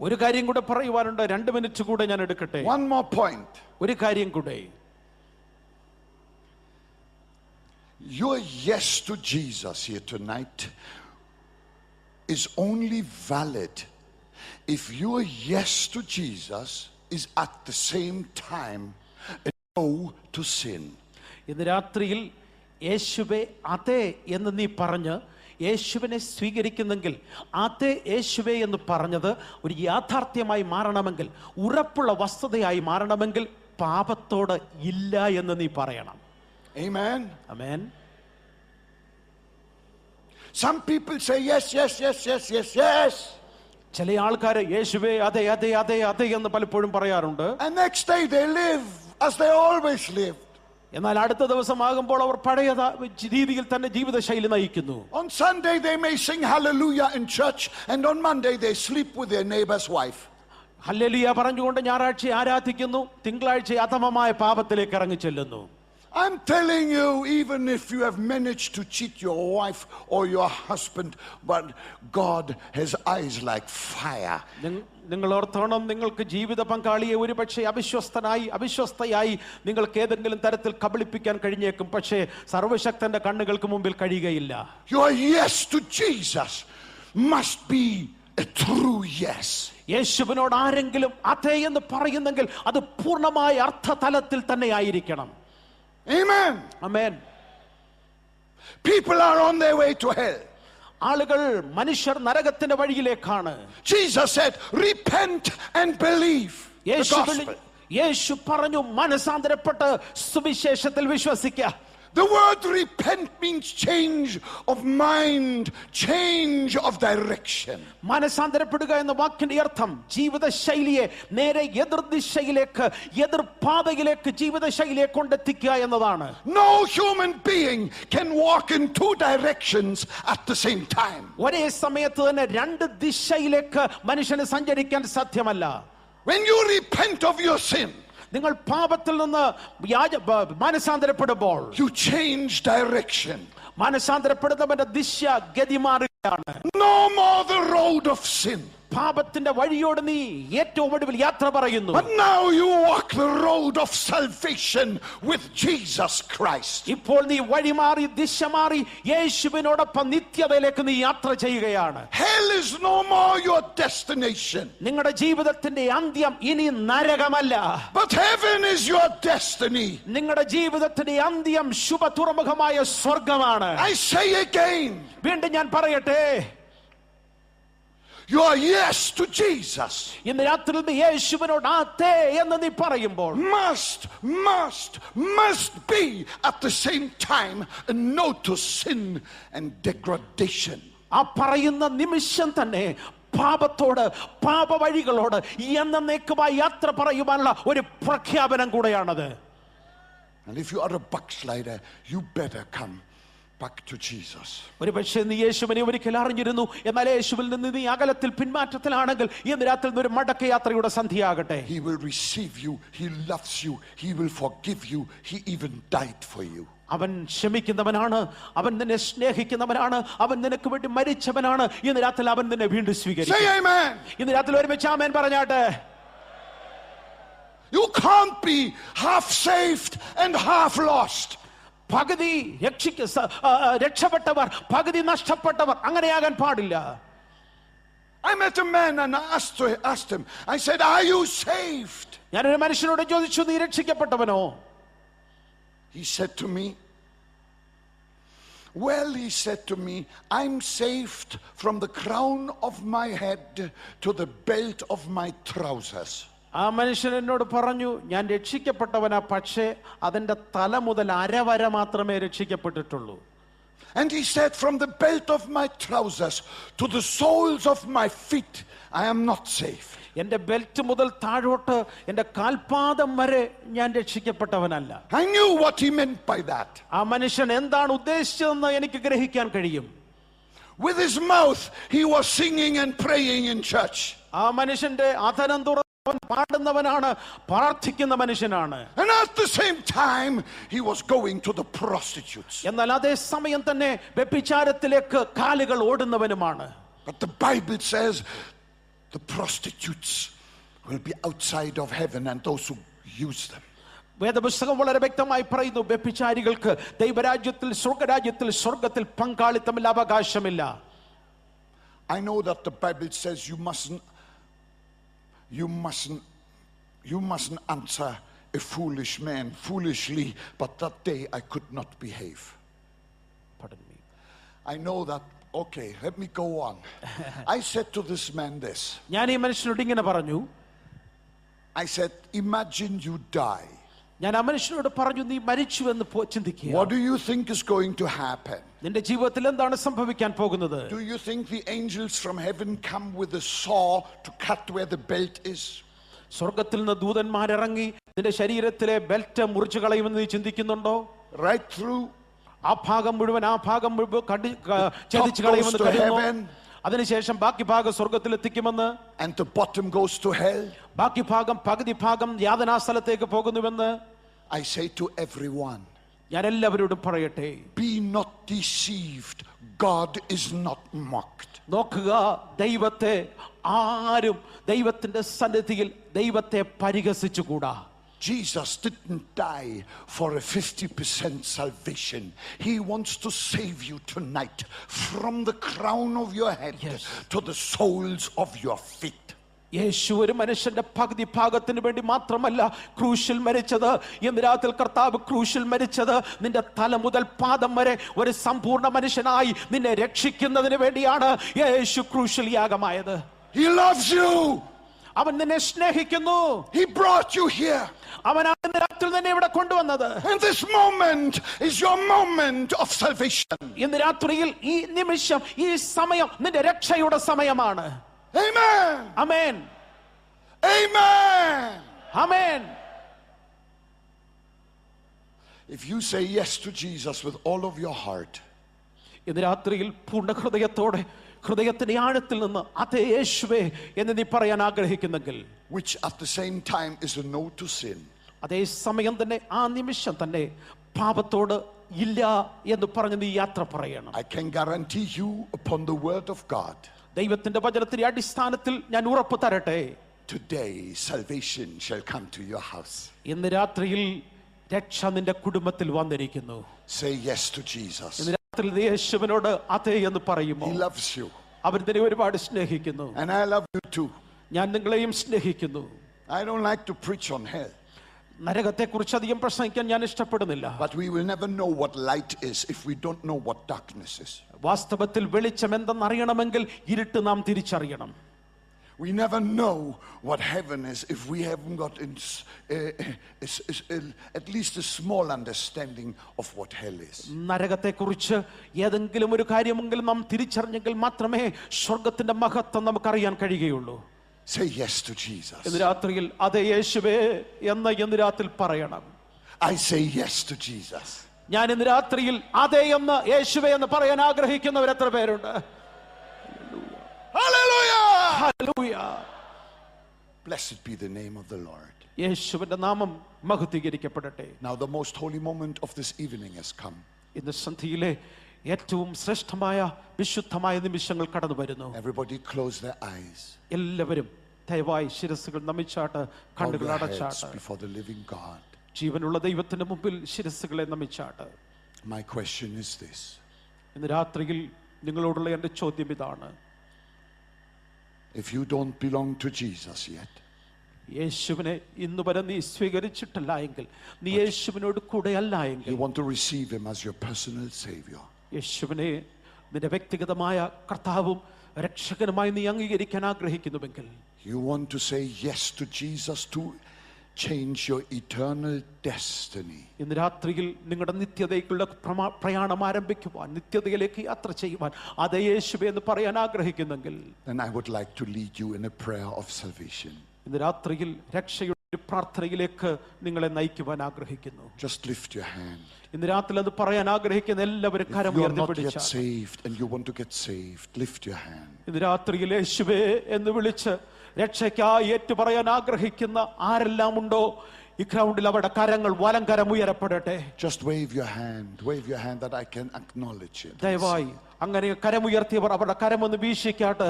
ഒരു കാര്യം കൂടെ പറയുവാനുണ്ട്. 2 മിനിറ്റ് കൂടെ ഞാൻ എടുക്കട്ടെ. One more point. ഒരു കാര്യം കൂടെ. Your yes to Jesus here tonight is only valid if your yes to Jesus is at the same time a no to sin. ഇന്ന് രാത്രിയിൽ യേശുവേ അതെ എന്ന് നീ പറഞ്ഞ് യേശുവിനെ സ്വീകരിക്കുന്നെങ്കിൽ, അതെ യേശുവേ എന്ന് പറഞ്ഞത് ഒരു യാഥാർത്ഥ്യമായി മാറണമെങ്കിൽ, ഉറപ്പുള്ള വസ്തുതയായി മാറണമെങ്കിൽ പാപത്തോട് ഇല്ല എന്ന് നീ പറയണം. Amen. Amen. Some people say yes, yes, yes, yes, yes, yes. ചില ആൾക്കാർ യേശുവേ അതെ അതെ അതെ അതെ എന്ന് പലപ്പോഴും പറയാറുണ്ട്. And next day they live as they always lived. എന്നാൽ അടുത്ത ദിവസമാകുമ്പോൾ അവർ പഴയ രീതിയിൽ തന്നെ ജീവിതശൈലി നയിക്കുന്നു. On Sunday they may sing hallelujah in church, and on Monday they sleep with their neighbor's wife. Hallelujah പറഞ്ഞുകൊണ്ട് ഞായറാഴ്ച ആരാധിക്കുന്നു, തിങ്കളാഴ്ച അധമമായ പാപത്തിലേക്ക് ഇറങ്ങി ചെല്ലുന്നു. I'm telling you, even if you have managed to cheat your wife or your husband, but God has eyes like fire. നിങ്ങൾ ഓർത്തോണം, നിങ്ങൾക്ക് ജീവിത പങ്കാളിയെ ഒരു പക്ഷേ അവിശ്വസ്തയായി നിങ്ങൾക്ക് ഏതെങ്കിലും തരത്തിൽ കബളിപ്പിക്കാൻ കഴിഞ്ഞേക്കും. പക്ഷേ സർവശക്തന്റെ കണ്ണുകൾക്ക് മുമ്പിൽ കഴിയുകയില്ല. Your yes to Jesus must be a true yes. യേശുവിനോട് ആരെങ്കിലും അതെ എന്ന് പറയുന്നെങ്കിൽ അത് പൂർണ്ണമായ അർത്ഥതലത്തിൽ തന്നെ ആയിരിക്കണം. Amen. Amen. People are on their way to hell. ആളുകൾ, മനുഷ്യർ നരകത്തിന്റെ വഴിയിലേക്കാണ്. Jesus said, repent and believe the gospel. യേശു പറഞ്ഞു, മനസാന്തരപ്പെട്ട് സുവിശേഷത്തിൽ വിശ്വസിക്കുക. The word repent means change of mind, change of direction. മനസാന്തരപ്പെടുക എന്ന വാക്കിന്റെ അർത്ഥം ജീവിത ശൈലിയെ നേരെ എതിർദിശയിലേക്ക്, എതിർപാതയിലേക്ക് ജീവിത ശൈലിയെ കൊണ്ടെത്തിക്കുക എന്നതാണ്. No human being can walk in two directions at the same time. ഒരേ സമയത്ത് തന്നെ രണ്ട് ദിശയിലേക്ക് മനുഷ്യന് സഞ്ചരിക്കാൻ സാധ്യമല്ല. When you repent of your sin, നിങ്ങൾ പാപത്തിൽ നിന്ന് മനസാന്തരപ്പെടുമ്പോൾ you change direction. മനസാന്തരപ്പെടുന്നവന്റെ ദിശ ഗതി മാറുകയാണ്. No more the road of sin. പാപത്തിന്റെ വഴിയോട് നീ ഏറ്റവും ഒടുവിൽ യാത്ര പറയുന്നു. But now you walk the road of salvation with Jesus Christ. ഇപ്പോൾ നീ വഴി മാറി, ദിശ മാറി, യേശുവിനോടൊപ്പം നിത്യതയിലേക്ക് നീ യാത്ര ചെയ്യുകയാണ്. Hell is no more your destination. നിങ്ങളുടെ ജീവിതത്തിന്റെ അന്ത്യം ഇനി നരകമല്ല. But heaven is your destiny. നിങ്ങളുടെ ജീവിതത്തിന്റെ അന്ത്യം ശുഭ തുറമുഖമായ സ്വർഗമാണ്. I say again, വീണ്ടും ഞാൻ പറയട്ടെ, your yes to Jesus ഇന്ന് രാത്രി നീ യേശുവിനോട് അതെ എന്ന് നീ പറയുമ്പോൾ must be at the same time a no to sin and degradation. ആ പറയുന്ന നിമിഷം തന്നെ പാപത്തോട്, പാപവഴികളോട് എന്നേക്കുമായി യാത്ര പറയുവാനുള്ള ഒരു പ്രഖ്യാപനം കൂടെയാണത്. And if you are a backslider, you better come back to Jesus. ഒരു പക്ഷേ നീ യേശുവിനെ ഒരിക്കൽ അറിഞ്ഞിരുന്നു, എന്നാൽ യേശുവിൽ നിന്ന് നീ അകലത്തിൽ പിന്മാറ്റത്തിലാണെങ്കിൽ ഇന്ന് രാത്രി ഒരു മടക്കയാത്രയുടെ സന്ധ്യയാകട്ടെ. He will receive you, he loves you, he will forgive you, he even died for you. അവൻ ക്ഷമിക്കുന്നവനാണ്, അവൻ നിന്നെ സ്നേഹിക്കുന്നവനാണ്, അവൻ നിനക്ക് വേണ്ടി മരിച്ചവനാണ്. ഇന്ന് രാത്രി അവൻ നിന്നെ വീണ്ടും സ്വീകരിക്കും. Say amen. ഇന്ന് രാത്രി ഒരുമിച്ച് ആമേൻ പറഞ്ഞാട്ടെ. You can't be half saved and half lost. പകുതി രക്ഷപ്പെട്ടവർ, പകുതി നഷ്ടപ്പെട്ടവർ, അങ്ങനെയാകാൻ പാടില്ല. I met a man and I asked him, I said, are you saved? ഞാനൊരു മനുഷ്യനോട് ചോദിച്ചു, നീ രക്ഷിക്കപ്പെട്ടവനോ? He said to me, I'm saved from the crown of my head to the belt of my trousers. ആ മനുഷ്യൻ എന്നോട് പറഞ്ഞു, ഞാൻ രക്ഷിക്കപ്പെട്ടവനാ, പക്ഷേ അതിന്റെ തല മുതൽ അരവര മാത്രമേ രക്ഷിക്കപ്പെട്ടിട്ടുള്ളൂ. And he said, from the belt of my trousers to the soles of my feet, I am not saved. എന്റെ ബെൽറ്റ് മുതൽ താഴോട്ട് എന്റെ കാൽപാദം വരെ ഞാൻ രക്ഷിക്കപ്പെട്ടവനല്ല. I knew what he meant by that. ആ മനുഷ്യൻ എന്താണ് ഉദ്ദേശിച്ചതെന്ന് എനിക്ക് ഗ്രഹിക്കാൻ കഴിയും. With his mouth he was singing and praying in church. ആ മനുഷ്യന്റെ അധരം തുറന്ന് പാടുന്നവനാണ്, പ്രാർത്ഥിക്കുന്ന മനുഷ്യനാണ്. And at the same time he was going to the prostitutes. എന്നാൽ അതേ സമയം തന്നെ വ്യഭിചാരത്തിലേക്ക് കാലുകൾ ഓടുന്നവനുമാണ്. But the Bible says the prostitutes will be outside of heaven and those who use them. വേദപുസ്തകം വളരെ വ്യക്തമായി പറയുന്നു, വ്യഭിചാരികൾക്ക് ദൈവരാജ്യത്തിൽ, സ്വർഗത്തിൽ പങ്കാളിത്തമില്ല, അവകാശമില്ല. I know that the Bible says you mustn't answer a foolish man foolishly, but that day I could not behave. Pardon me. I know that. Okay, let me go on. I said to this man this. ഞാൻ ഈ മനുഷ്യനോട് ഇങ്ങനെ പറഞ്ഞു. I said, imagine you die. ഞാൻ ആ മനുഷ്യനോട് പറഞ്ഞു, നീ മരിച്ചു എന്ന് ചിന്തിക്കുക. What do you think is going to happen? നിന്റെ ജീവിതത്തിൽ എന്താണ് സംഭവിക്കാൻ പോകുന്നത്? Do you think the angels from heaven come with a saw to cut where the belt is? സ്വർഗത്തിൽ നിന്ന് ദൂതന്മാരിറങ്ങി നിന്റെ ശരീരത്തിലെ ബെൽറ്റ് മുറിച്ചു കളയുമെന്ന് നീ ചിന്തിക്കുന്നുണ്ടോ? Right through. ആ ഭാഗം മുഴുവൻ ചതിച്ചു കളയുമെന്ന് കരുതുന്നു. അതിനുശേഷം ബാക്കി ഭാഗം സ്വർഗത്തിൽ എത്തിക്കുമെന്ന്. And the bottom goes to hell. ബാക്കി ഭാഗം, പകുതി ഭാഗം യാതനാസ്ഥലത്തേക്ക് പോകുന്നുവെന്ന്. I say to everyone, ഞാൻ എല്ലാവരോടും പറയട്ടെ, be not deceived. God is not mocked. നോക്കുക, ദൈവത്തെ ആരും ദൈവത്തിന്റെ സന്നിധിയിൽ ദൈവത്തെ പരിഹസിച്ചുകൂടാ. Jesus didn't die for a 50% salvation. He wants to save you tonight from the crown of your head to the soles of your feet. യേശു ഒരു മനുഷ്യന്റെ പകുതി ഭാഗത്തിന് വേണ്ടി മാത്രമല്ല ക്രൂശിൽ മരിച്ചത്. ഇന്ന് രാത്രി കർത്താവ് ക്രൂശിൽ മരിച്ചത് നിന്റെ തല മുതൽ പാദം വരെ ഒരു സമ്പൂർണ്ണ മനുഷ്യനായി നിന്നെ രക്ഷിക്കുന്നതിന് വേണ്ടിയാണ് യേശു ക്രൂശിൽ യാഗമായത്. He loves you. അവൻ നിന്നെ സ്നേഹിക്കുന്നു. He brought you here. അവനാണ് ഇന്ന് രാത്രി നിന്നെ ഇവിടെ കൊണ്ടുവന്നത്. And this moment is your moment of salvation. ഇന്ന് രാത്രിയിൽ ഈ നിമിഷം, ഈ സമയം നിന്റെ രക്ഷയുടെ സമയമാണ്. Amen. Amen. Amen. Amen. If you say yes to Jesus with all of your heart, ഇന്ന് രാത്രിയിൽ പൂർണ്ണ ഹൃദയത്തോടെ, ഹൃദയത്തിന്റെ ആഴത്തിൽ നിന്ന് അതേ യേശുവേ എന്ന് നീ പറയാൻ ആഗ്രഹിക്കുന്നെങ്കിൽ, which at the same time is a no to sin, അതേ സമയം തന്നെ ആ നിമിഷം തന്നെ പാപത്തോട് ഇല്ല എന്ന് പറഞ്ഞ് നീ യാത്ര പറയണം. I can guarantee you upon the word of God, ദൈവത്തിന്റെ വചനത്തിന്റെ അടിസ്ഥാനത്തിൽ ഞാൻ ഉറപ്പ് തരട്ടെ, today salvation shall come to your house. ഇന്ന് രാത്രിയിൽ രക്ഷ നിന്റെ കുടുംബത്തിൽ വന്നിരിക്കുന്നു. Say yes to Jesus. ഇന്ന് രാത്രിയിൽ നീ യേശുവിനോട് അതേ എന്ന് പറയുമോ? He loves you. അവൻ നിന്നെ ഒരുപാട് സ്നേഹിക്കുന്നു. And I love you too. ഞാൻ നിങ്ങളെയും സ്നേഹിക്കുന്നു. I don't like to preach on hell, നരകത്തെ കുറിച്ച് അധികം പ്രസംഗിക്കാൻ ഞാൻ ഇഷ്ടപ്പെടുന്നില്ല. but we will never know what light is if we don't know what darkness is. വാസ്തവത്തിൽ വെളിച്ചം എന്തെന്നറിയണമെങ്കിൽ ഇരുട്ട് നാം തിരിച്ചറിയണം. We never know what heaven is if we haven't got at least a small understanding of what hell is. നരകത്തെ കുറിച്ച് ഏതെങ്കിലും ഒരു കാര്യമെങ്കിലും നാം തിരിച്ചറിഞ്ഞെങ്കിൽ മാത്രമേ സ്വർഗത്തിന്റെ മഹത്വം നമുക്കറിയാൻ കഴിയുകയുള്ളൂ. Say yes to Jesus. ഇന്ന് രാത്രിയിൽ അതേ യേശുവേ എന്ന് ഇന്ന് രാത്രിയിൽ പറയണം. I say yes to Jesus. ഞാൻ ഇന്ന് രാത്രിയിൽ അതേ എന്ന് യേശുവേ എന്ന് പറയാൻ ആഗ്രഹിക്കുന്നവർ എത്ര പേരുണ്ട്? Hallelujah! Hallelujah! Blessed be the name of the Lord. യേശുവിന്റെ നാമം മഹത്വീകരിക്കപ്പെടട്ടെ. Now the most holy moment of this evening has come. ഇന്ന് സന്ധ്യയിലെ ഏറ്റവും ശ്രേഷ്ഠമായ വിശുദ്ധമായ നിമിഷങ്ങൾ കടന്നു വരുന്നു. Everybody close their eyes. എല്ലാവരും ദയവായി ശിരസ്സുകൾ നമിച്ചാട്ട്, Bow കണ്ണുകൾ your heads അടച്ചാട്ട്, before the living God. ജീവനുള്ള ദൈവത്തിന്റെ മുമ്പിൽ ശിരസ്സുകളെ നമിച്ചാട്ട്. My question is this. ഇന്ന് രാത്രിയിൽ നിങ്ങളോടുള്ള എൻ്റെ ചോദ്യം ഇതാണ്. If you don't belong to Jesus yet, യേശുവിനെ ഇന്ന് വരെ നീ സ്വീകരിച്ചിട്ടില്ല എങ്കിൽ, നീ യേശുവിനോട് കൂടെ അല്ല എങ്കിൽ, you want to receive him as your personal savior, യേശുവിനെ നിന്റെ വ്യക്തിഗതമായ കർത്താവും രക്ഷകനുമായി നീ അംഗീകരിക്കാൻ ആഗ്രഹിക്കുന്നുവെങ്കിൽ, you want to say yes to Jesus to change your eternal destiny, ഇന്ന് രാത്രിയിൽ നിങ്ങളുടെ നിത്യതയ്ക്കുള്ള പ്രയാണം ആരംഭിക്കുവാൻ, നിത്യതയിലേക്ക് യാത്ര ചെയ്യുവാൻ അതേ യേശുവേ എന്ന് പറയാൻ ആഗ്രഹിക്കുന്നെങ്കിൽ, then I would like to lead you in a prayer of salvation. ഇന്ന് രാത്രിയിൽ രക്ഷയുടെ ഒരു പ്രാർത്ഥനയിലേക്ക് നിങ്ങളെ നയിക്കുവാൻ ആഗ്രഹിക്കുന്നു. Just lift your hand. ഇന്ന് രാത്രി അത് പറയാൻ ആഗ്രഹിക്കുന്ന എല്ലാവരും If കരം you are not yet ഉയർത്തിപ്പിടിച്ച, saved and you want to get saved, lift your hand. ഇന്ന് രാത്രിയിൽ യേശുവേ എന്ന് വിളിച്ച് രക്ഷയ്ക്കായി ഏറ്റുപറയാൻ ആഗ്രഹിക്കുന്ന ആരെല്ലാം ഉണ്ടോ ഈ ഗ്രൗണ്ടിൽ അവരുടെ കരങ്ങൾ വലം കരം ഉയരപ്പെടട്ടെ. Just wave your hand that I can acknowledge it. ദയവായി അങ്ങനെ കരമുയർത്തിയവർ അവരുടെ കരമൊന്ന് വീശിക്കാട്ട്.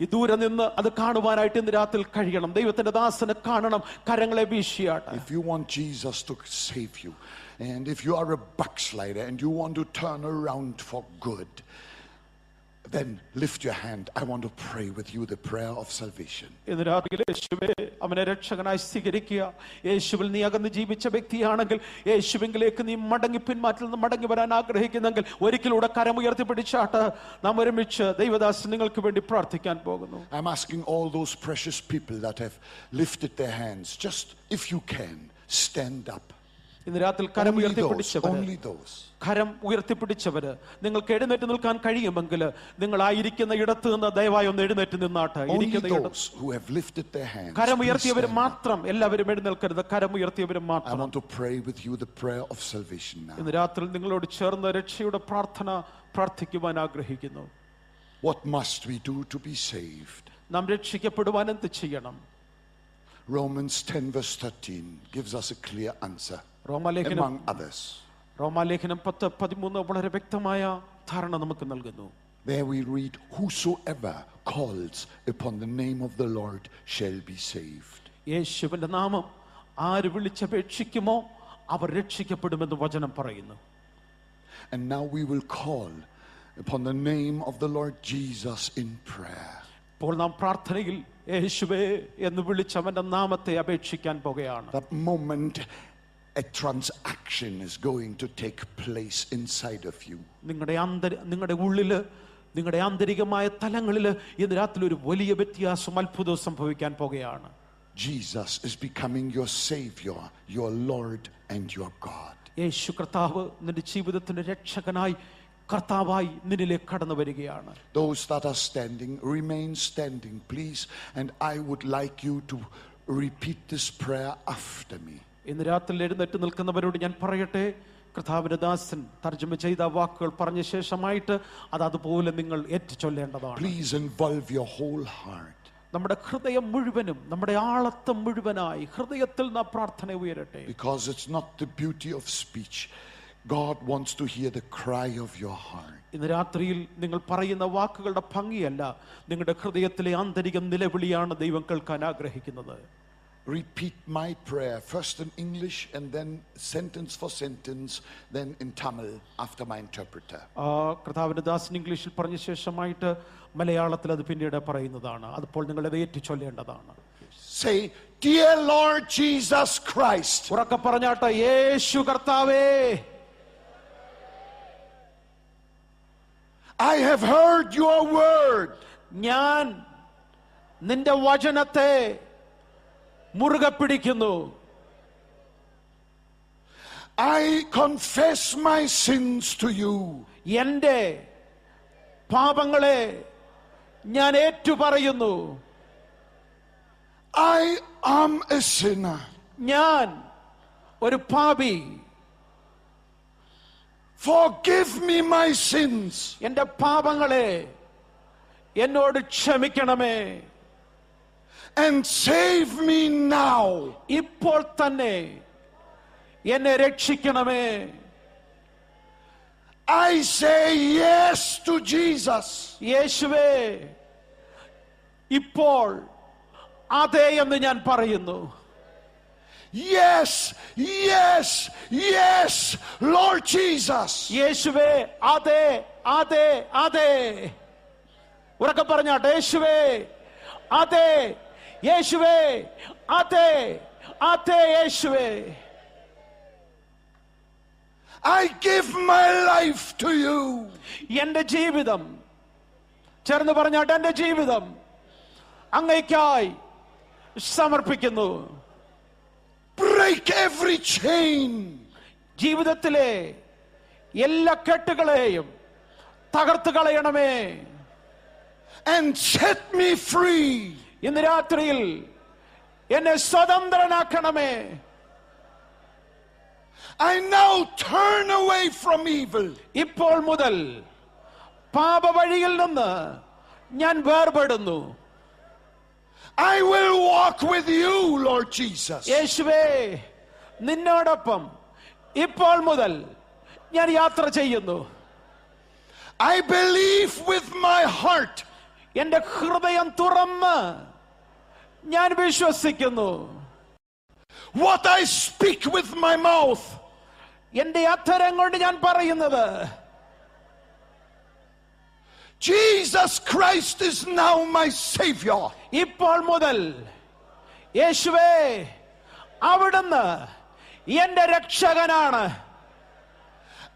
ഈ ദൂരെ നിന്ന് അത് കാണുവാനായിട്ട് ഇന്ന് രാത്രി കഴിയണം. ദൈവത്തിന്റെ ദാസനെ കാണണം. കരങ്ങളെ വീശിയാട്ട്. If you want Jesus to save you, and if you are a backslider and you want to turn around for good, then lift your hand. I want to pray with you the prayer of salvation. ഇന്ന് രാത്രിയിൽ യേശുവേ അവനെ രക്ഷകനായി സ്വീകരിക്കുക. യേശുവിൽ നീ അകന്ന് ജീവിച്ച വ്യക്തിയാണെങ്കിൽ, യേശുവിലേക്ക് നീ മടങ്ങി പിന്മാറ്റിൽ നിന്ന് മടങ്ങി വരാൻ ആഗ്രഹിക്കുന്നെങ്കിൽ ഒരിക്കലൂടെ കരമുയർത്തി പിടിച്ചാട്ട് നാം ഒരുമിച്ച് ദൈവദാസൻ നിങ്ങൾക്ക് വേണ്ടി പ്രാർത്ഥിക്കാൻ പോകുന്നു. I'm asking all those precious people that have lifted their hands, just if you can, stand up. ഇന്ന് രാത്രി കരം ഉയർത്തിപ്പിടിച്ചവര്, Only those. കരം ഉയർത്തിപ്പിടിച്ചവര്, നിങ്ങൾക്ക് എഴുന്നേറ്റ് നിൽക്കാൻ കഴിയുമെങ്കിൽ നിങ്ങളായിരിക്കുന്ന ഇടത്ത് നിന്ന് ദയവായി ഒന്ന് എഴുന്നേറ്റ് നിന്നാട്ട്. Only those who have lifted their hands. കരം please ഉയർത്തിയവർ stand up. മാത്രം, എല്ലാവരും എഴുന്നേൽക്കരുത്. കരം ഉയർത്തിയവർ I മാത്രം. want to pray with you the prayer of salvation now. ഇന്ന് രാത്രി നിങ്ങളോട് ചേർന്ന് രക്ഷയുടെ പ്രാർത്ഥന പ്രാർത്ഥിക്കുവാൻ ആഗ്രഹിക്കുന്നു. What must we do to be saved? നാം രക്ഷിക്കപ്പെടുവാൻ എന്ത് ചെയ്യണം? Romans 10 verse 13 gives us a clear answer, റോമാലേഖനം among others. റോമാലേഖനം 10:13 വളരെ വ്യക്തമായ ധാരണ നമുക്ക് നൽകുന്നു. There we read, whosoever calls upon the name of the Lord shall be saved. യേശുവിന്റെ നാമം ആര് വിളിച്ചപേക്ഷിക്കുമോ അവർ രക്ഷിക്കപ്പെടുമെന്ന് വചനം പറയുന്നു. And now we will call upon the name of the Lord Jesus in prayer. ഇപ്പോൾ നാം പ്രാർത്ഥനയിൽ യേശുവേ എന്ന് വിളിച്ച് അവന്റെ നാമത്തെ അപേക്ഷിക്കാൻ പോകുകയാണ്. That moment a transaction is going to take place inside of you. നിങ്ങളുടെ ഉള്ളില്, നിങ്ങളുടെ ആന്തരികമായ തലങ്ങളില് ഇന്ന് രാത്രി ഒരു വലിയ വ്യത്യാസം, അത്ഭുതം സംഭവിക്കാൻ പോകുകയാണ്. Jesus is becoming your Savior, your Lord and your God. യേശു കർത്താവ് നിന്റെ ജീവിതത്തിന്റെ രക്ഷകനായി, കർത്താവായി നിന്നിലേക്ക് കടന്നു വരികയാണ്. Those that are standing, remain standing, please. And I would like you to repeat this prayer after me. ഇന്ന് രാത്രി എഴുന്നേറ്റ് നിൽക്കുന്നവരോട് ഞാൻ പറയട്ടെ, കർത്താവിന്റെ ദാസൻ തർജ്ജമ ചെയ്ത വാക്കുകൾ പറഞ്ഞ ശേഷമായിട്ട് അതുപോലെ നിങ്ങൾ ഏറ്റുചൊല്ലേണ്ടതാണ്. Please involve your whole heart. നമ്മുടെ ഹൃദയം മുഴുവനും, നമ്മുടെ ആളത്തം മുഴുവനായി ഹൃദയത്തിൽ നാം പ്രാർത്ഥന ഉയരട്ടെ. Because it's not the beauty of speech. God wants to hear the cry of your heart. ഇന്ന് രാത്രിയിൽ നിങ്ങൾ പറയുന്ന വാക്കുകളുടെ ഭംഗിയല്ല, നിങ്ങളുടെ ഹൃദയത്തിലെ ആന്തരിക നിലവിളിയാണ് ദൈവം കേൾക്കാൻ ആഗ്രഹിക്കുന്നത്. Repeat my prayer, first in English and then sentence for sentence, then in Tamil after my interpreter. കർത്താവിന്റെ ദാസൻ ഇംഗ്ലീഷിൽ പറഞ്ഞ ശേഷമായിട്ട് മലയാളത്തിൽ അത് പിന്നീട് പറയുന്നതാണ്. അപ്പോൾ നിങ്ങൾ അത് ഏറ്റുചൊല്ലേണ്ടതാണ്. Say, dear Lord Jesus Christ. ഉറക്കെ പറഞ്ഞാട്ടെ, യേശു കർത്താവേ, I have heard your word. ഞാൻ നിന്റെ വചനത്തെ മുറുകെ പിടിക്കുന്നു. I confess my sins to you. എന്റെ പാപങ്ങളെ ഞാൻ ഏറ്റുപറയുന്നു. I am a sinner. ഞാൻ ഒരു പാപി. Forgive me my sins. എന്റെ പാപങ്ങളെ എന്നോട് ക്ഷമിക്കണമേ. And save me now. ഇപ്പോൾ തന്നെ എന്നെ രക്ഷിക്കണമേ. I say yes to Jesus. യേശുവേ, ഇപ്പോൾ അതെ എന്ന് ഞാൻ പറയുന്നു. Yes, yes, yes, Lord Jesus. യേശുവേ, അതെ, അതെ, അതെ. ഉറക്കെ പറഞ്ഞാട്ടെ, യേശുവേ, അതെ, യേശുവേ, അതെ, അതെ, യേശുവേ. I give my life to you. എന്റെ ജീവിതം, ചേർന്ന് പറഞ്ഞാട്ടെ, എന്റെ ജീവിതം അങ്ങേയ്ക്കായി സമർപ്പിക്കുന്നു. Break every chain. ജീവിതത്തിലെ എല്ലാ കെട്ടുകളെയും തകർത്ത് കളയണമേ. And set me free. ഇന്ന് രാത്രിയിൽ എന്നെ സ്വതന്ത്രനാക്കണമേ. I now turn away from evil. ഇപ്പോൾ മുതൽ പാപവഴിയിൽ നിന്ന് ഞാൻ വേർപെടുന്നു. I will walk with you, Lord Jesus. യേശുവേ, നിന്നോടൊപ്പം ഇപ്പോൾ മുതൽ ഞാൻ യാത്ര ചെയ്യുന്നു. I believe with my heart. എന്റെ ഹൃദയം തുറന്ന് ഞാൻ വിശ്വസിക്കുന്നു. What I speak with my mouth. എന്റെ അധരം കൊണ്ട് ഞാൻ പറയുന്നത്, Jesus Christ is now my Savior. ഇപ്പോൾ മുതൽ യേശുവേ, അവിടുന്ന് എന്റെ രക്ഷകനാണ്.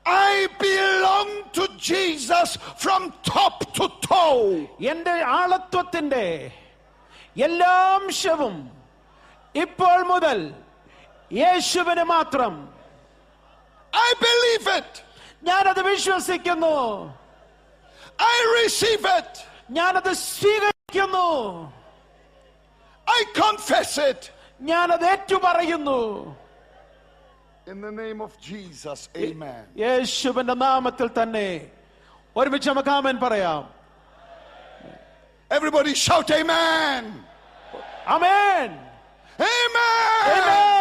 I belong to Jesus from top to toe. എന്റെ ആളത്വത്തിന്റെ എല്ലാ അംശവും ഇപ്പോൾ മുതൽ യേശുവിന് മാത്രം. I believe it. ഞാനത് വിശ്വസിക്കുന്നു. I receive it. ഞാനത് സ്വീകരിക്കുന്നു. I confess it. ഞാനത് ഏറ്റുപറയുന്നു. In the name of Jesus, amen. യേശുവിന്റെ നാമത്തിൽ തന്നെ ഒരുമിച്ച് നമുക്ക് ആമേൻ പറയാം. Everybody shout amen. ആമേൻ. Amen. ആമേൻ.